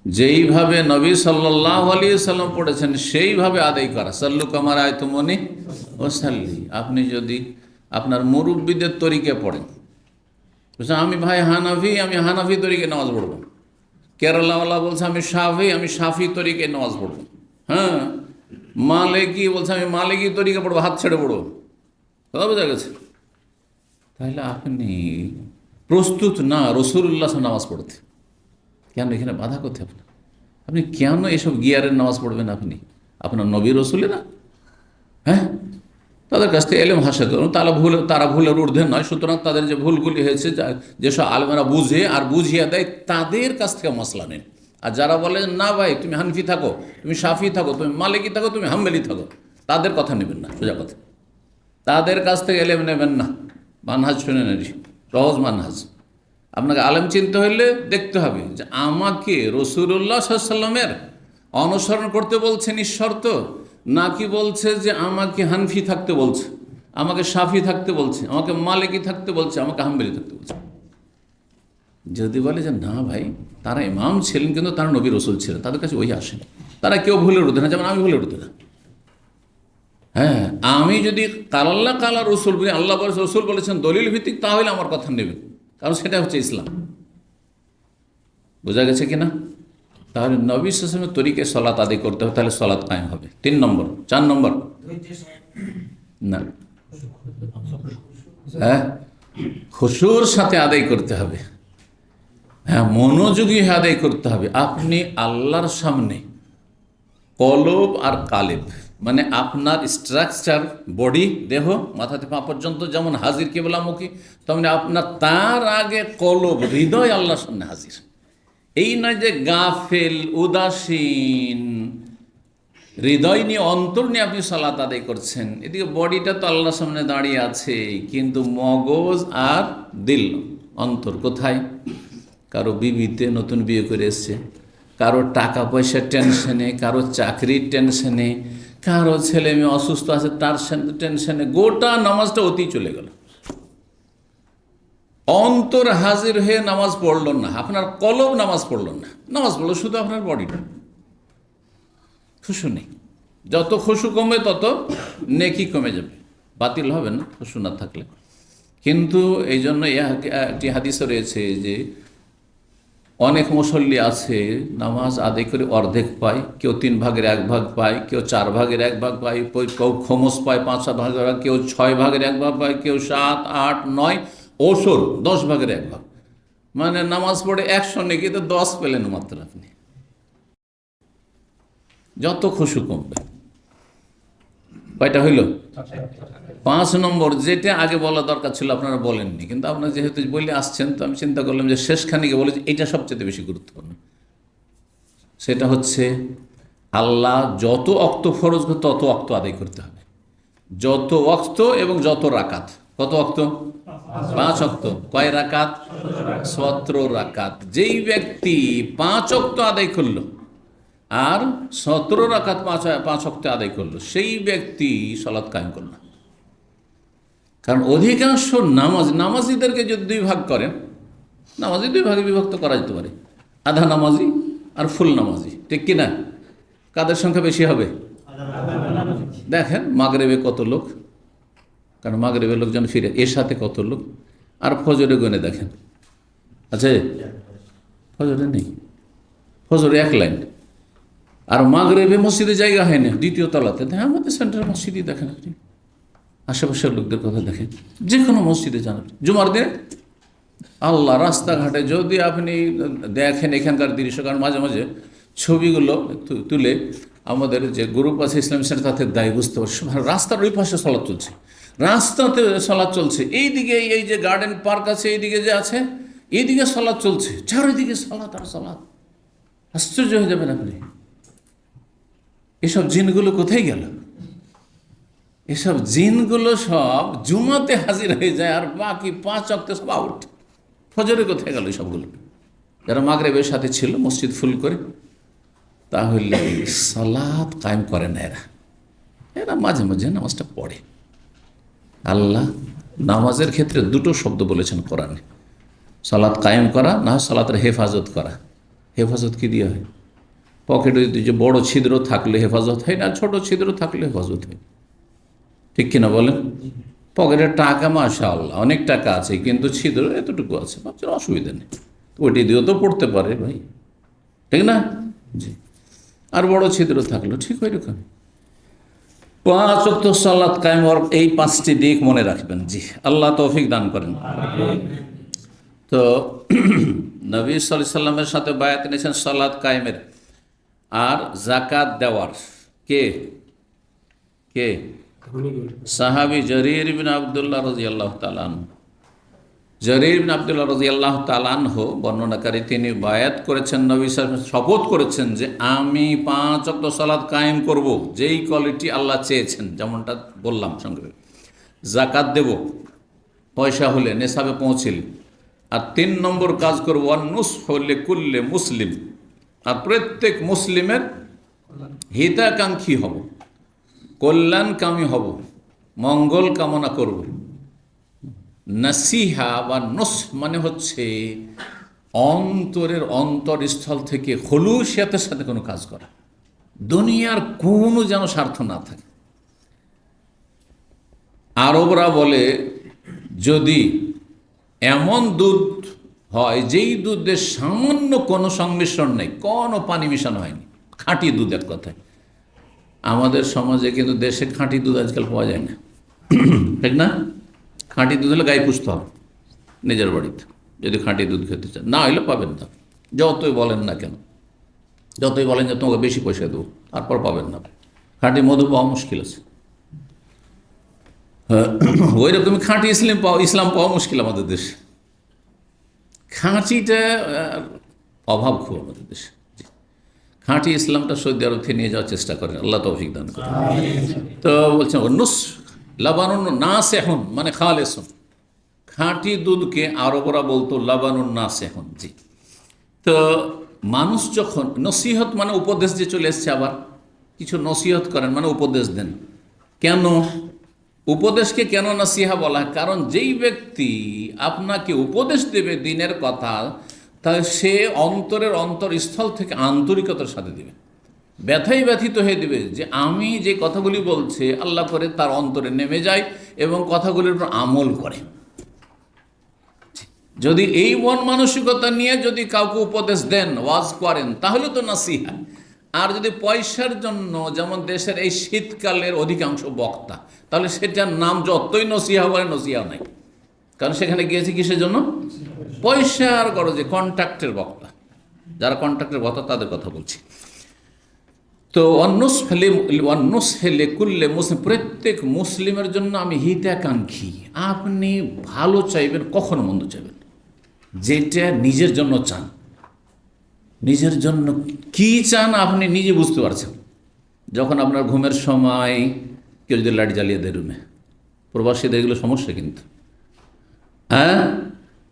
যেইভাবে নবী সাল্লাল্লাহু আলাইহি সাল্লাম পড়েছেন সেইভাবে আদায় করা। সাল্লু কামা রাআইতুমুনি ওয়াসাল্লি। আপনি যদি আপনার মুরব্বীদের তরিকে পড়েন, আমি ভাই হানাফি, আমি হানাফি তরিকে নামাজ পড়ব। কেরালাওয়ালা বলছে আমি সাফি তরিকে নামাজ পড়ব। হ্যাঁ, মালিকি বলছে আমি মালিকি তরিকে পড়বো, হাত ছেড়ে পড়বো। কথা বোঝা গেছে? তাহলে আপনি প্রস্তুত না রাসূলুল্লাহ নামাজ পড়তে। কেন এখানে বাধা করতে আপনার? আপনি কেন এসব গিয়ারের নামাজ পড়বেন? আপনি আপনার নবী রসুলেরা, হ্যাঁ, তাদের কাছ থেকে এলেম হাসিল করুন। তারা ভুলের ঊর্ধ্বে নয়। সুতরাং তাদের যে ভুলগুলি হয়েছে, যেসব আলেমেরা বুঝে আর বুঝিয়ে দেয়, তাদের কাছ থেকে মশলা নেন। আর যারা বলে না ভাই তুমি হানফি থাকো, তুমি শাফি থাকো, তুমি মালিকি থাকো, তুমি হাম্বলি থাকো, তাদের কথা নেবেন না। সোজা কথা, তাদের কাছ থেকে এলেম নেবেন না। মানহাজ শুনে নেন, সহজ মানহাজ। আপনাকে আলেম চিনতে হইলে দেখতে হবে যে আমাকে রাসূলুল্লাহ সাল্লাল্লাহু আলাইহি ওয়াসাল্লামের অনুসরণ করতে বলছে নিঃশর্ত, নাকি বলছে যে আমাকে হানফি থাকতে বলছে, আমাকে শাফি থাকতে বলছে, আমাকে মালিকি থাকতে বলছে, আমাকে হাম্বলি থাকতে বলছে। যদি বলে যে না ভাই তারা ইমাম ছিলেন কিন্তু তারা নবী রসুল ছিলেন, তাদের কাছে ওই আসেন, তারা কেউ ভুলের ঊর্ধ্বে না, যেমন আমি ভুলের ঊর্ধ্বে না। হ্যাঁ, আমি যদি কালাল্লাহ কালা রসুল বলি, আল্লাহ বলেছে রসুল বলেছেন দলিল ভিত্তিক, তাহলে আমার কথা নেবেন, কারণ সেটা হচ্ছে ইসলাম। বোঝা গেছে কিনা? তাহলে নবী সাল্লাল্লাহু আলাইহি ওয়াসাল্লামের তরিকে সলাত আদায় করতে হবে, তাহলে সলাত কায়েম হবে। 3 নম্বর। 4 নম্বর না, হ্যাঁ, খুশুর সাথে আদায় করতে হবে। হ্যাঁ, মনোযোগী হয়ে আদায় করতে হবে। আপনি আল্লাহর সামনে কলব আর কালেব, মানে আপনার স্ট্রাকচার, বডি, দেহ, মাথা থেকে পা পর্যন্ত যেমন হাজির কিবলামুখী, তেমনি আপনার তার আগে কলব, হৃদয় আল্লাহর সামনে হাজির। এই নয় যে গাফেল, উদাসীন, হৃদয় নিয়ে, অন্তর নিয়ে আপনি সালাত আদায় করছেন। এদিকে বডিটা তো আল্লাহর সামনে দাঁড়িয়ে আছে, কিন্তু মগজ আর দিল, অন্তর কোথায়? কারো বিবিতে, নতুন বিয়ে করে এসছে, কারো টাকা পয়সার টেনশনে, কারো চাকরির টেনশনে, কারো ছেলে মেয়ে অসুস্থ আছে তার টেনশনে, গোটা নামাজটা অতি চলে গেল। অন্তর হাজির হয়ে নামাজ পড়ল না, আপনার কলব নামাজ পড়ল না, নামাজ পড়লো শুধু আপনার বডিটা। খুশু নেই। যত খুশু কমবে তত নেকি কমে যাবে, বাতিল হবে না খুশু না থাকলে। কিন্তু এই জন্য একটি হাদিসে রয়েছে যে অনেক মুসল্লি আছে নামাজ আদায় করে অর্ধেক পায়, কেউ 3 ভাগের 1 ভাগ পায়, কেউ 4 ভাগের 1 ভাগ পায়, কেউ খমস পায় 5 ভাগের ভাগ, কেউ 6 ভাগের 1 ভাগ পায়, কেউ 7, 8, 9, ওসর 10 ভাগের 1 ভাগ। মানে নামাজ পড়ে 100 নেকি তো 10 পেলেন মাত্র আপনি। যত খুশু কমবে। কয়টা হইল? 5 নম্বর, যেটা আগে বলা দরকার ছিল আপনারা বলেননি, কিন্তু আপনারা যেহেতু বলে আসছেন তো আমি চিন্তা করলাম যে শেষখানিকে বলে যে এটা সবচেয়ে বেশি গুরুত্বপূর্ণ। সেটা হচ্ছে আল্লাহ যত ওয়াক্ত ফরজ করে তত ওয়াক্ত আদায় করতে হবে। যত ওয়াক্ত এবং যত রাকাত। কত ওয়াক্ত? 5 ওয়াক্ত। কয় রাকাত? 17 রাকাত। যেই ব্যক্তি 5 ওয়াক্ত আদায় করলো আর 17 রাকাত 5 ওয়াক্ত আদায় করলো, সেই ব্যক্তি সালাত কায়েম করলো। কারণ অধিকাংশ নামাজিদেরকে যদি 2 ভাগ করেন, নামাজি 2 ভাগে বিভক্ত করা যেতে পারে, আধা নামাজি আর ফুল নামাজি, ঠিক কিনা? কাদের সংখ্যা বেশি হবে? দেখেন মাগরিবে কত লোক, কারণ মাগরিবের লোকজন ফিরে, এর সাথে কত লোক, আর ফজরে গনে দেখেন, আচ্ছা ফজরে নেই, ফজরে 1 লাইন, আর মাগরিবে মসজিদে জায়গা হয় না 2য় তলাতে। হ্যাঁ, আমাদের সেন্টার মসজিদই দেখেন, আপনি আশেপাশের লোকদের কথা দেখেন, যে কোনো মসজিদে যান, জুমার দিনে আল্লাহ রাস্তাঘাটে যদি আপনি দেখেন এখানকার দৃশ্য, কারণ মাঝে মাঝে ছবিগুলো তুলে আমাদের যে গ্রুপ আছে ইসলামী সেন্টার তাতে দায়ী বুঝতে পারছি, রাস্তার ওই পাশে সালাত চলছে, রাস্তাতে সালাত চলছে, এইদিকে এই যে গার্ডেন পার্ক আছে এইদিকে যে আছে এইদিকে সালাত চলছে, চারিদিকে সালাত আর সালাত। আশ্চর্য হয়ে যাবেন আপনি, এসব জিনগুলো কোথায় গেল? এসব জিনগুলো সব জুমাতে হাজির হয়ে যায়, আর বাকি 5 ওয়াক্ত সব আউট। ফজরে কোথায় গেল সবগুলো? যারা মাগরিবের সাথে ছিল মসজিদ ফুল করে, তাহলে সালাত কায়েম করে না এরা। এরা মাঝে মাঝে নামাজটা পড়ে। আল্লাহ নামাজের ক্ষেত্রে দুটো শব্দ বলেছেন কোরআনে, সালাত কায়েম করা, না সালাতের হেফাজত করা। হেফাজত কি দিয়ে হয়? পকেটে যে বড় ছিদ্র থাকলে হেফাজত হয় না, ছোট ছিদ্র থাকলে হেফাজত হয়, ঠিক কিনা বলেন? পকেটের টাকা মাশাআল্লাহ অনেক টাকা আছে, কিন্তু ছিদ্র এতটুকু আছে, বাচ্চার অসুবিধা নেই, ওইটি দিয়েও তো পড়তে পারে ভাই, ঠিক না? জি। আর বড় ছিদ্র থাকলো ঠিক ওই রকম। 5 ওয়াক্ত সালাত কায়েম হওয়ার এই 5টি দিক মনে রাখবেন। জি, আল্লাহ তৌফিক দান করেন। তো নবী সাল্লাল্লাহু আলাইহি সাল্লামের সাথে বায়াত নিয়েছেন সালাত কায়েমের আর যাকাত দেওয়ার। কে কে? সাহাবী জরীর ইবনে আব্দুল্লাহ রাদিয়াল্লাহু তাআলা আনহু। জরীর ইবনে আব্দুল্লাহ রাদিয়াল্লাহু তাআলা আনহু বর্ণনাকারী, তিনি বায়াত করেছেন, নবী সাল্লাল্লাহু আলাইহি ওয়াসাল্লাম শপথ করেছেন যে আমি 5 ওয়াক্ত সালাত কায়েম করব, যেই কোয়ালিটি আল্লাহ চেয়েছেন, যেমনটা বললাম সঙ্গে। যাকাত দেব পয়সা হলে, নেশাবে পৌঁছলে। আর 3 নম্বর কাজ করব ওয়ান্নুসহু লিকুল্লি মুসলিম, আর প্রত্যেক মুসলিমের হিতাকাঙ্ক্ষী হব, কল্যাণকামী হব, মঙ্গল কামনা করব। নাসিহা বা নস মানে হচ্ছে অন্তরের অন্তরস্থল থেকে খুলুসিয়াতের সাথে কোনো কাজ করা, দুনিয়ার কোনো যেন স্বার্থ না থাকে। আরবরা বলে যদি এমন দুধ হয় যেই দুধের সামান্য কোনো সংমিশ্রণ নেই, কোনো পানি মিশানো হয়নি, খাঁটি দুধ, এক কথায়। আমাদের সমাজে কিন্তু দেশে খাঁটি দুধ আজকাল পাওয়া যায় না, ঠিক না? খাঁটি দুধ হলে গায়ে পুষতে হবে নিজের বাড়িতে, যদি খাঁটি দুধ খেতে চান, না হলে পাবেন না। যতই বলেন না কেন, যতই বলেন যে তোমাকে বেশি পয়সা দেবো, তারপর পাবেন না। খাঁটি মধু পাওয়া মুশকিল আছে। ওই রকমই খাঁটি ইসলাম পাওয়া মুশকিল আমাদের দেশে। খাঁটিটা অভাব খুব আমাদের দেশে। খাঁটি ইসলামটা সৌদি আরব থেকে নিয়ে যাওয়ার চেষ্টা করেন, আল্লাহ তৌফিক দান করেন। তো বলছেন নুস লাবানুন নাসিহুন মানে খালিসুন, খাঁটি দুধকে আরবরা বলতো লাবানুন নাসিহুন। জি। তো মানুষ যখন নসিহত মানে উপদেশ, যে চলে এসছে, আবার কিছু নসিহত করেন মানে উপদেশ দেন। কেন উপদেশকে কেন নসিহা বলা হয়? কারণ যেই ব্যক্তি আপনাকে উপদেশ দেবে দিনের কথা, তা সে অন্তরের অন্তরস্থল থেকে আন্তরিকতার সাথে দেবে, ব্যথাই ব্যথিত হয়ে দেবে যে আমি যে কথাগুলি বলছে আল্লাহ করে তার অন্তরে নেমে যায় এবং কথাগুলির উপর আমল করে। যদি এই মন মানসিকতা নিয়ে যদি কাউকে উপদেশ দেন, ওয়াজ করেন, তাহলে তো নসিহা। আর যদি পয়সার জন্য, যেমন দেশের এই শীতকালের অধিকাংশ বক্তা, তাহলে সেটার নাম যতই নসিহা বলে নসিহা নাই, কারণ সেখানে গিয়েছে কিসের জন্য? পয়সার গরজে, কন্ট্রাক্টের বক্তা। যারা কন্ট্রাক্টের বক্তা তাদের কথা বলছি। তো লিকুল্লি মুসলিম, প্রত্যেক মুসলিমের জন্য আমি হিতাকাঙ্ক্ষী। আপনি ভালো চাইবেন, কখনো মন্দ চাইবেন, যেটা নিজের জন্য চান। নিজের জন্য কি চান আপনি নিজে বুঝতে পারছেন। যখন আপনার ঘুমের সময় কেউ যদি লাইট জ্বালিয়ে দেয় রুমে, প্রবাসীদের এগুলো সমস্যা কিন্তু। হ্যাঁ,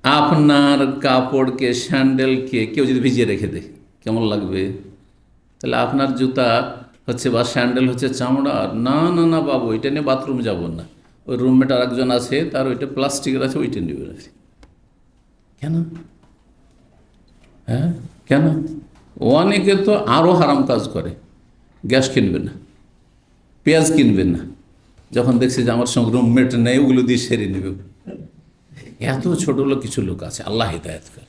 আপনার কাপড়কে, স্যান্ডেলকে কেউ যদি ভিজিয়ে রেখে দেয়, কেমন লাগবে? তাহলে আপনার জুতা হচ্ছে বা স্যান্ডেল হচ্ছে চামড়া, না না না বাবু, ওইটা নিয়ে বাথরুম যাব না, ওই রুমমেট আরেকজন আছে, তার ওইটা প্লাস্টিকের আছে, ওইটা নিয়ে বেরোছে। কেন? হ্যাঁ, কেন? অনেকে তো আরও হারাম কাজ করে, গ্যাস কিনবে না, পেঁয়াজ কিনবে না, যখন দেখছি যে আমার সঙ্গে রুমমেট নেই, ওগুলো দিয়ে সেরে নেবে। এত ছোট লোক কিছু লোক আছে, আল্লাহ হিদায়াত করে।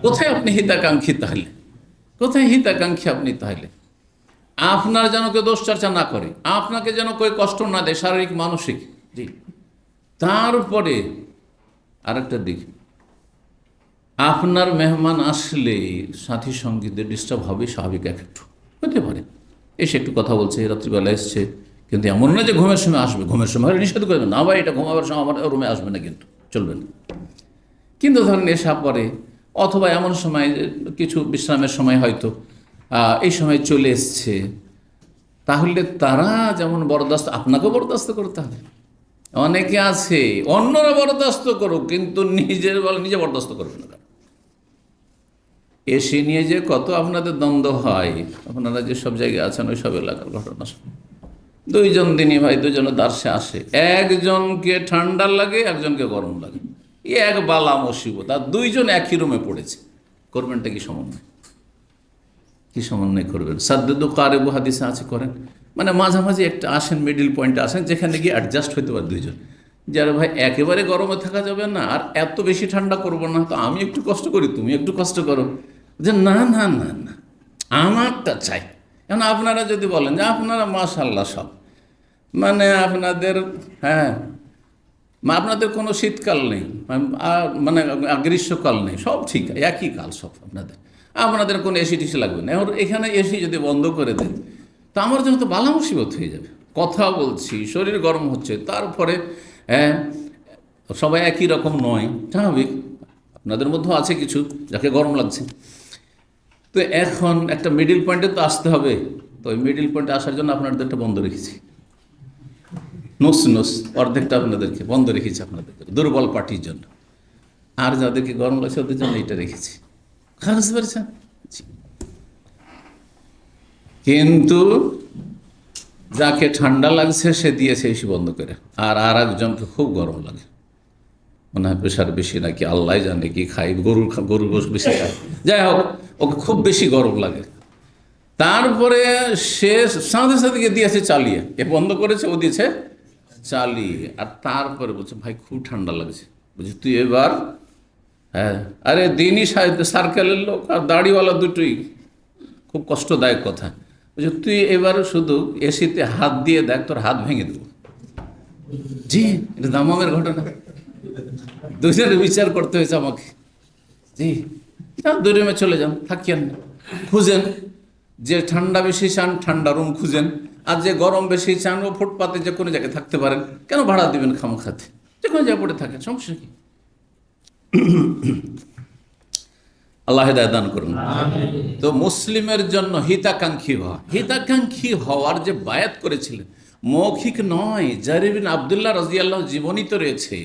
কোথায় আপনি হিতাকাঙ্ক্ষী তাহলে? কোথায় হিতাকাঙ্ক্ষী আপনি তাহলে? আপনার যেন কেউ দোষ চর্চা না করে, আপনাকে যেন কেউ কষ্ট না দেয়, শারীরিক মানসিক। জি। তারপরে আরেকটা দিক, আপনার মেহমান আসলে সাথী সঙ্গীদের ডিস্টার্ব হবে, স্বাভাবিক, একটু হতে পারে। এসে একটু কথা বলছে, রাত্রিবেলা এসছে, কিন্তু এমন না যে ঘুমের সময় আসবে। ঘুমের সময় নিষেধ করবেন না, ভাই এটা ঘুমাবার সময় আমার রুমে আসবে না, কিন্তু চলবে না। কিন্তু ধরেন নেশা পরে, অথবা এমন সময় কিছু বিশ্রামের সময় হয়তো এই সময় চলে এসছে, তাহলে তারা যেমন বরদাস্ত, আপনাকেও বরদাস্ত করতে হবে। অনেকে আছে অন্যরা বরদাস্ত করুক, কিন্তু নিজে বরদাস্ত করবে না। এসি নিয়ে যে কত আপনাদের দ্বন্দ্ব হয়, আপনারা যে সব জায়গায় আছেন ওই সব এলাকার ঘটনা। দুইজন দিনই ভাই, দুজনে দার্সে আসে, একজনকে ঠান্ডা লাগে, একজনকে গরম লাগে, এক বালা মুসিবত, আর দুইজন একই রুমে পড়েছে। করবেনটা কি সমন্বয়? কি সমন্বয় করবেন? সাদ্দু কারেবু হাদিসে আছে, করেন মানে মাঝামাঝি একটা আসেন, মিডিল পয়েন্টে আসেন, যেখানে গিয়ে অ্যাডজাস্ট হইতে পারে দুইজন। যারা ভাই একেবারে গরমে থাকা যাবে না, আর এত বেশি ঠান্ডা করবো না, তো আমি একটু কষ্ট করি, তুমি একটু কষ্ট করো, যে না না না না আমারটা চাই। এখন আপনারা যদি বলেন যে আপনারা মাশাআল্লাহ সব, মানে আপনাদের হ্যাঁ, আপনাদের কোনো শীতকাল নেই, মানে গ্রীষ্মকাল নেই, সব ঠিক একই কাল সব আপনাদের কোনো এসি টিসি লাগবে না। এবার এখানে এসি যদি বন্ধ করে দেন, তো আমার জন্য তো বালা মুসিবত হয়ে যাবে। কথা বলছি, শরীর গরম হচ্ছে, তারপরে হ্যাঁ সবাই একই রকম নয়, স্বাভাবিক। আপনাদের মধ্যেও আছে কিছু যাকে গরম লাগছে। তো এখন একটা মিডিল পয়েন্টে তো আসতে হবে। তো ওই মিডিল পয়েন্টে আসার জন্য আপনাদেরটা বন্ধ রেখেছি, নোস অর্ধেকটা আপনাদেরকে বন্ধ রেখেছি, আপনাদেরকে দুর্বল পার্টির জন্য। আর যাদেরকে গরম লাগছে ওদের জন্য এটা রেখেছি, বুঝতে পারছেন? কিন্তু যাকে ঠান্ডা লাগছে সে দিয়েছে এসি বন্ধ করে, আর একজনকে খুব গরম লাগে, মনে হয় প্রেশার বেশি নাকি আল্লাহ জানে কি খাই, গরুর গোশত বেশি খায়, যাই হোক ওকে খুব বেশি গরম লাগে। তারপরে সে সাথে সাথে দিয়েছে চালিয়ে, এ বন্ধ করেছে, ও দিয়েছে চালিয়ে, আর তারপরে বলছে ভাই খুব ঠান্ডা লাগছে। বলছি তুই এবার হ্যাঁ, আরে দিনই সার্কেলের লোক আর দাড়িওয়ালা দুটোই, খুব কষ্টদায়ক কথা। বলছে তুই এবার শুধু এসিতে হাত দিয়ে দেখ, তোর হাত ভেঙে দেবো। জি, এটা দামামের ঘটনা, দুজনের বিচার করতে হয়েছে আমাকে। জি, দুই রুমে চলে যান, থাকিয়েন না, খুঁজেন যে ঠান্ডা বেশি চান ঠান্ডা রুম খুঁজেন, আর যে গরম বেশি চান ও ফুটপাতে যে কোনো জায়গায় থাকতে পারেন। কেন ভাড়া দিবেন খামখাতে? যে কোনো জায়গায় পড়ে থাকেন, সমস্যা কি? আল্লাহ হেদায়েত দান করুন। তো মুসলিমের জন্য হিতাকাঙ্ক্ষী হওয়ার যে বায়াত করেছিলেন, মৌখিক নয়। জারির বিন আব্দুল্লাহ রাদিয়াল্লাহু জীবনীত রয়েছে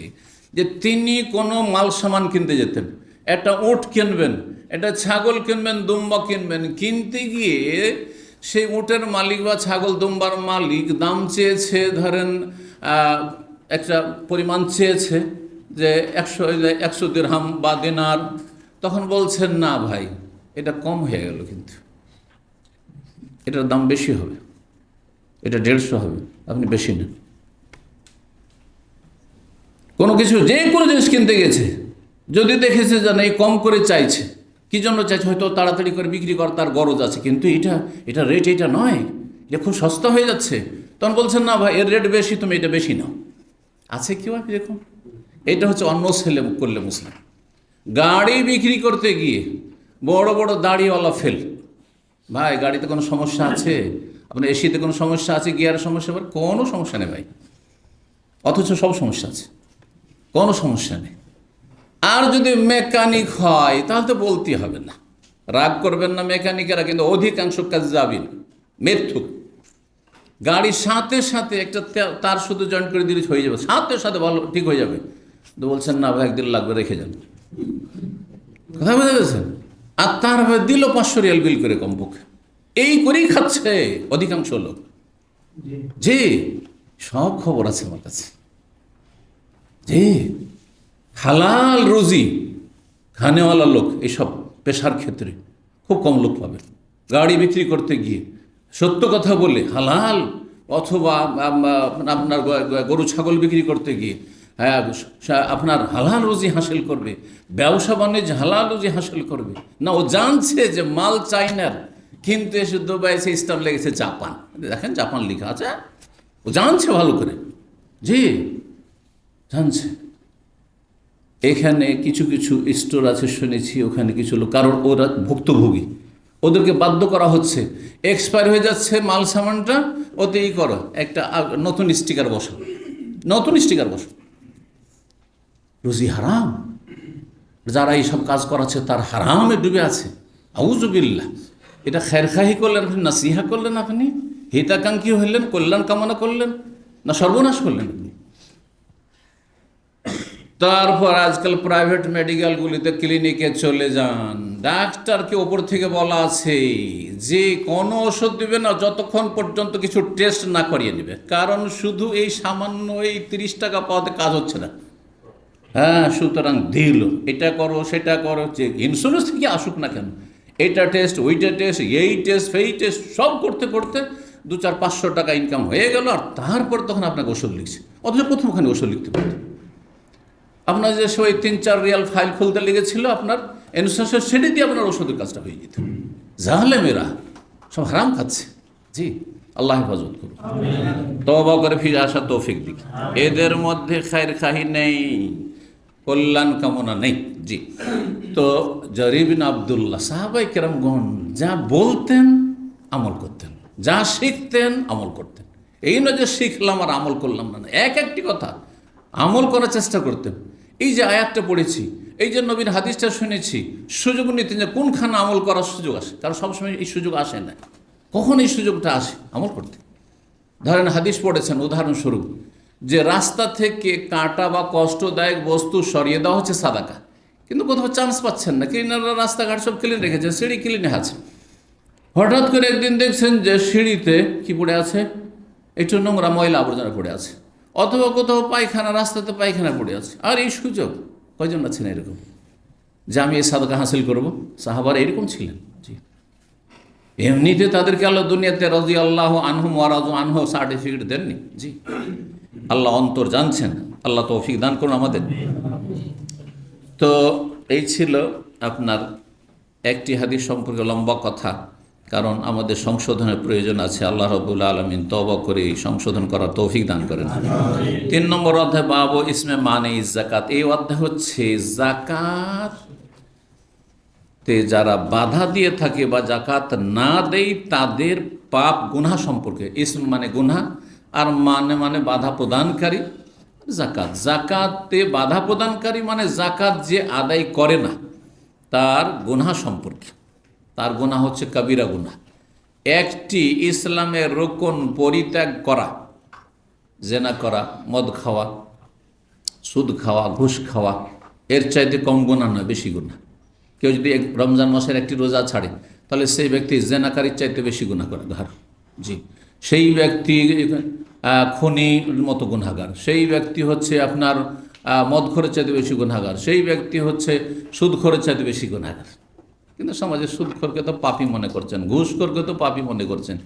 যে তিনি কোনো মাল সামান কিনতে যেতেন, একটা উট কিনবেন, একটা ছাগল কিনবেন, দুম্বা কিনবেন, কিনতে গিয়ে সেই উটের মালিক বা ছাগল দুম্বার মালিক দাম চেয়েছে, ধরেন একটা পরিমাণ চেয়েছে যে 100 দিরহাম বা দিনার। তখন বলছেন না ভাই এটা কম হয়ে গেল, কিন্তু এটার দাম বেশি হবে, এটা 150 হবে, আপনি বেশি নেন। কোনো কিছু যে কোনো জিনিস কিনতে গেছে, যদি দেখেছে যে না এই কম করে চাইছে, কি জন্য চাইছে, হয়তো তাড়াতাড়ি করে বিক্রি করার তার গরজ আছে, কিন্তু এটা রেট এটা নয়, এটা খুব সস্তা হয়ে যাচ্ছে। তখন বলছেন না ভাই এর রেট বেশি, তুমি এটা বেশি নাও। আছে কেউ আপনি দেখুন, এটা হচ্ছে অন্য ছেলে করলে মুসলিম। গাড়ি বিক্রি করতে গিয়ে বড় বড় দাড়িওয়ালা ফেল, ভাই গাড়িতে কোনো সমস্যা আছে, আপনার এসিতে কোনো সমস্যা আছে, গিয়ারের সমস্যা, কোনো সমস্যা নেই ভাই, অথচ সব সমস্যা আছে, কোনো সমস্যা নেই। আর যদি মেকানিক হয় তাহলে তো বলতেই হবে না, রাগ করবেন না মেকানিকেরা, কিন্তু অধিকাংশ কাজ যাবেন মিথ্যুক। গাড়ির সাথে সাথে একটা তার শুধু জয়েন্ট করে দিলে হয়ে যাবে, সাথে সাথে ভালো ঠিক হয়ে যাবে। তো বলছেন না ভাই একদিন লাগবে, রেখে যান, কথা বুঝতে পেরেছেন? আর তার দিল 500 রিয়াল বিল করে কমপক্ষে, এই করেই খাচ্ছে অধিকাংশ লোক। জি, সব খবর আছে আমার কাছে। জি, হালাল রুজি খানেওয়ালা লোক এইসব পেশার ক্ষেত্রে খুব কম লোক পাবে। গাড়ি বিক্রি করতে গিয়ে সত্য কথা বলে হালাল, অথবা আপনার গরু ছাগল বিক্রি করতে গিয়ে হ্যাঁ আপনার হালাল রুজি হাসিল করবে, ব্যবসা বাণিজ্য হালাল রুজি হাসিল করবে। না, ও জানছে যে মাল চাইনার, কিন্তু এসে দুবাই এসে স্টাম্প লেগেছে জাপান, দেখেন জাপান লেখা আছে, ও জানছে ভালো করে। জি, জানছে। এখানে কিছু কিছু স্টোর আছে শুনেছি, ওখানে কিছু লোক, কারণ ওরা ভুক্তভোগী, ওদেরকে বাধ্য করা হচ্ছে, এক্সপায়ার হয়ে যাচ্ছে মাল সামানটা, ওতেই করো একটা নতুন স্টিকার বসো, নতুন স্টিকার বসো। রুজি হারাম, যারা এইসব কাজ করাচ্ছে তার হারামে ডুবে আছে। আউযুবিল্লাহ। এটা খেরখাহি করলেন, নাসিহা করলেন, আপনি হিতাকাঙ্ক্ষী হইলেন, কল্যাণ কামনা করলেন, না সর্বনাশ করলেন আপনি? তারপর আজকাল প্রাইভেট মেডিকেলগুলিতে ক্লিনিকে চলে যান, ডাক্তারকে ওপর থেকে বলা আছে যে কোনো ওষুধ দিবে না যতক্ষণ পর্যন্ত কিছু টেস্ট না করিয়ে নেবে, কারণ শুধু এই সামান্য এই 30 টাকা পাওয়াতে কাজ হচ্ছে না। হ্যাঁ, সুতরাং দিল, এটা করো সেটা করো, যে ইন্স্যুরেন্স থেকে আসুক না কেন, এটা টেস্ট ওইটা টেস্ট এই টেস্ট সেই টেস্ট সব করতে করতে 200-500 টাকা ইনকাম হয়ে গেল, আর তারপর তখন আপনাকে ওষুধ লিখছে। অথচ প্রথমখানে ওষুধ লিখতে পারত। আপনার যে ওই 3-4 রিয়াল ফাইল খুলতে লেগেছিল আপনার ইন্স্যুরেন্সের, সেটি দিয়ে আপনার ওষুধের কাজটা হয়ে যেত। জালেমেরা সব হারাম খাচ্ছে। জি, আল্লাহ হেফাজত করুন, তওবা করে ফিরে আসা তৌফিক দিক। এদের মধ্যে খায়ের খাহি নেই, কল্যাণ কামনা নেই। জি, তো জরির বিন আব্দুল্লাহ সাহাবায়ে কেরামগণ যা বলতেন আমল করতেন, যা শিখতেন আমল করতেন। এই নয় যে শিখলাম আর আমল করলাম না, একটি কথা আমল করার চেষ্টা করতেন। এই যে আয়াতটা পড়েছি, এই যে নবীর হাদিসটা শুনেছি, সুযোগ নিতেন যে কোনখানে আমল করার সুযোগ আসে, কারণ সবসময় এই সুযোগ আসে না। কখন এই সুযোগটা আসে আমল করতে? ধরেন হাদিস পড়েছেন উদাহরণস্বরূপ, যে রাস্তা থেকে কাঁটা বা কষ্টদায়ক বস্তু সরিয়ে দেওয়া হচ্ছে সাদাকা, কিন্তু কোথাও চান্স পাচ্ছেন না, ক্লিনাররা রাস্তাঘাট সব ক্লিন রেখেছে, সিঁড়ি ক্লিনে আছে। হঠাৎ করে একদিন দেখছেন যে সিঁড়িতে কি পড়ে আছে, একটু নোংরা ময়লা আবর্জনা পড়ে আছে, অথবা কোথাও পায়খানা, রাস্তাতে পায়খানা পড়ে আছে। আর এই সুযোগ কয়জন আছেন এরকম যে আমি এই সাদাকা হাসিল করব? সাহাবারা এরকম ছিলেন। জি, এমনিতে তাদেরকে আল্লাহ দুনিয়াতে রাদিয়াল্লাহু আনহুম ওয়া রাদু আনহু সার্টিফিকেট দেননি। জি, আল্লাহ অন্তর জানছেন, আল্লাহ তৌফিক দান করুন আমাদের। তো এই ছিল আপনার একটি হাদিস সম্পর্কে লম্বা কথা, কারণ আমাদের সংশোধনের প্রয়োজন আছে। আল্লাহ রাব্বুল আলামিন তওবা করে সংশোধন করার তৌফিক দান করেন। 3 নম্বর অধ্যায় বাবু ইসমে মানে যাকাত। এই অধ্যায় হচ্ছে জাকাতে যারা বাধা দিয়ে থাকে বা জাকাত না দেয় তাদের পাপ গুনাহ সম্পর্কে। ইসম মানে গুনাহ, আর মানে বাধা প্রদানকারী। জাকাতে বাধা প্রদানকারী মানে জাকাত যে আদায় করে না তার গুনাহ সম্পর্কে। তার গুনাহ হচ্ছে কবিরা গুনাহ। একটি ইসলামের রোকন পরিত্যাগ করা, জেনা করা, মদ খাওয়া, সুদ খাওয়া, ঘুষ খাওয়া, এর চাইতে কম গুনাহ নয়, বেশি গুনাহ। কেউ যদি রমজান মাসের একটি রোজা ছাড়ে, তাহলে সেই ব্যক্তি জেনাকারীর চাইতে বেশি গুনাহ করে ধার। জি, সেই ব্যক্তি খুনির মতো গুনাহগার, সেই ব্যক্তি হচ্ছে আপনার মদখোরের চাইতে বেশি গুনাহগার, সেই ব্যক্তি হচ্ছে সুদখোরের চাইতে বেশি গুনাহগার। কিন্তু সমাজে সুদখোরকে তো পাপী মনে করছেন, ঘুষখোরকে তো পাপী মনে করছেন,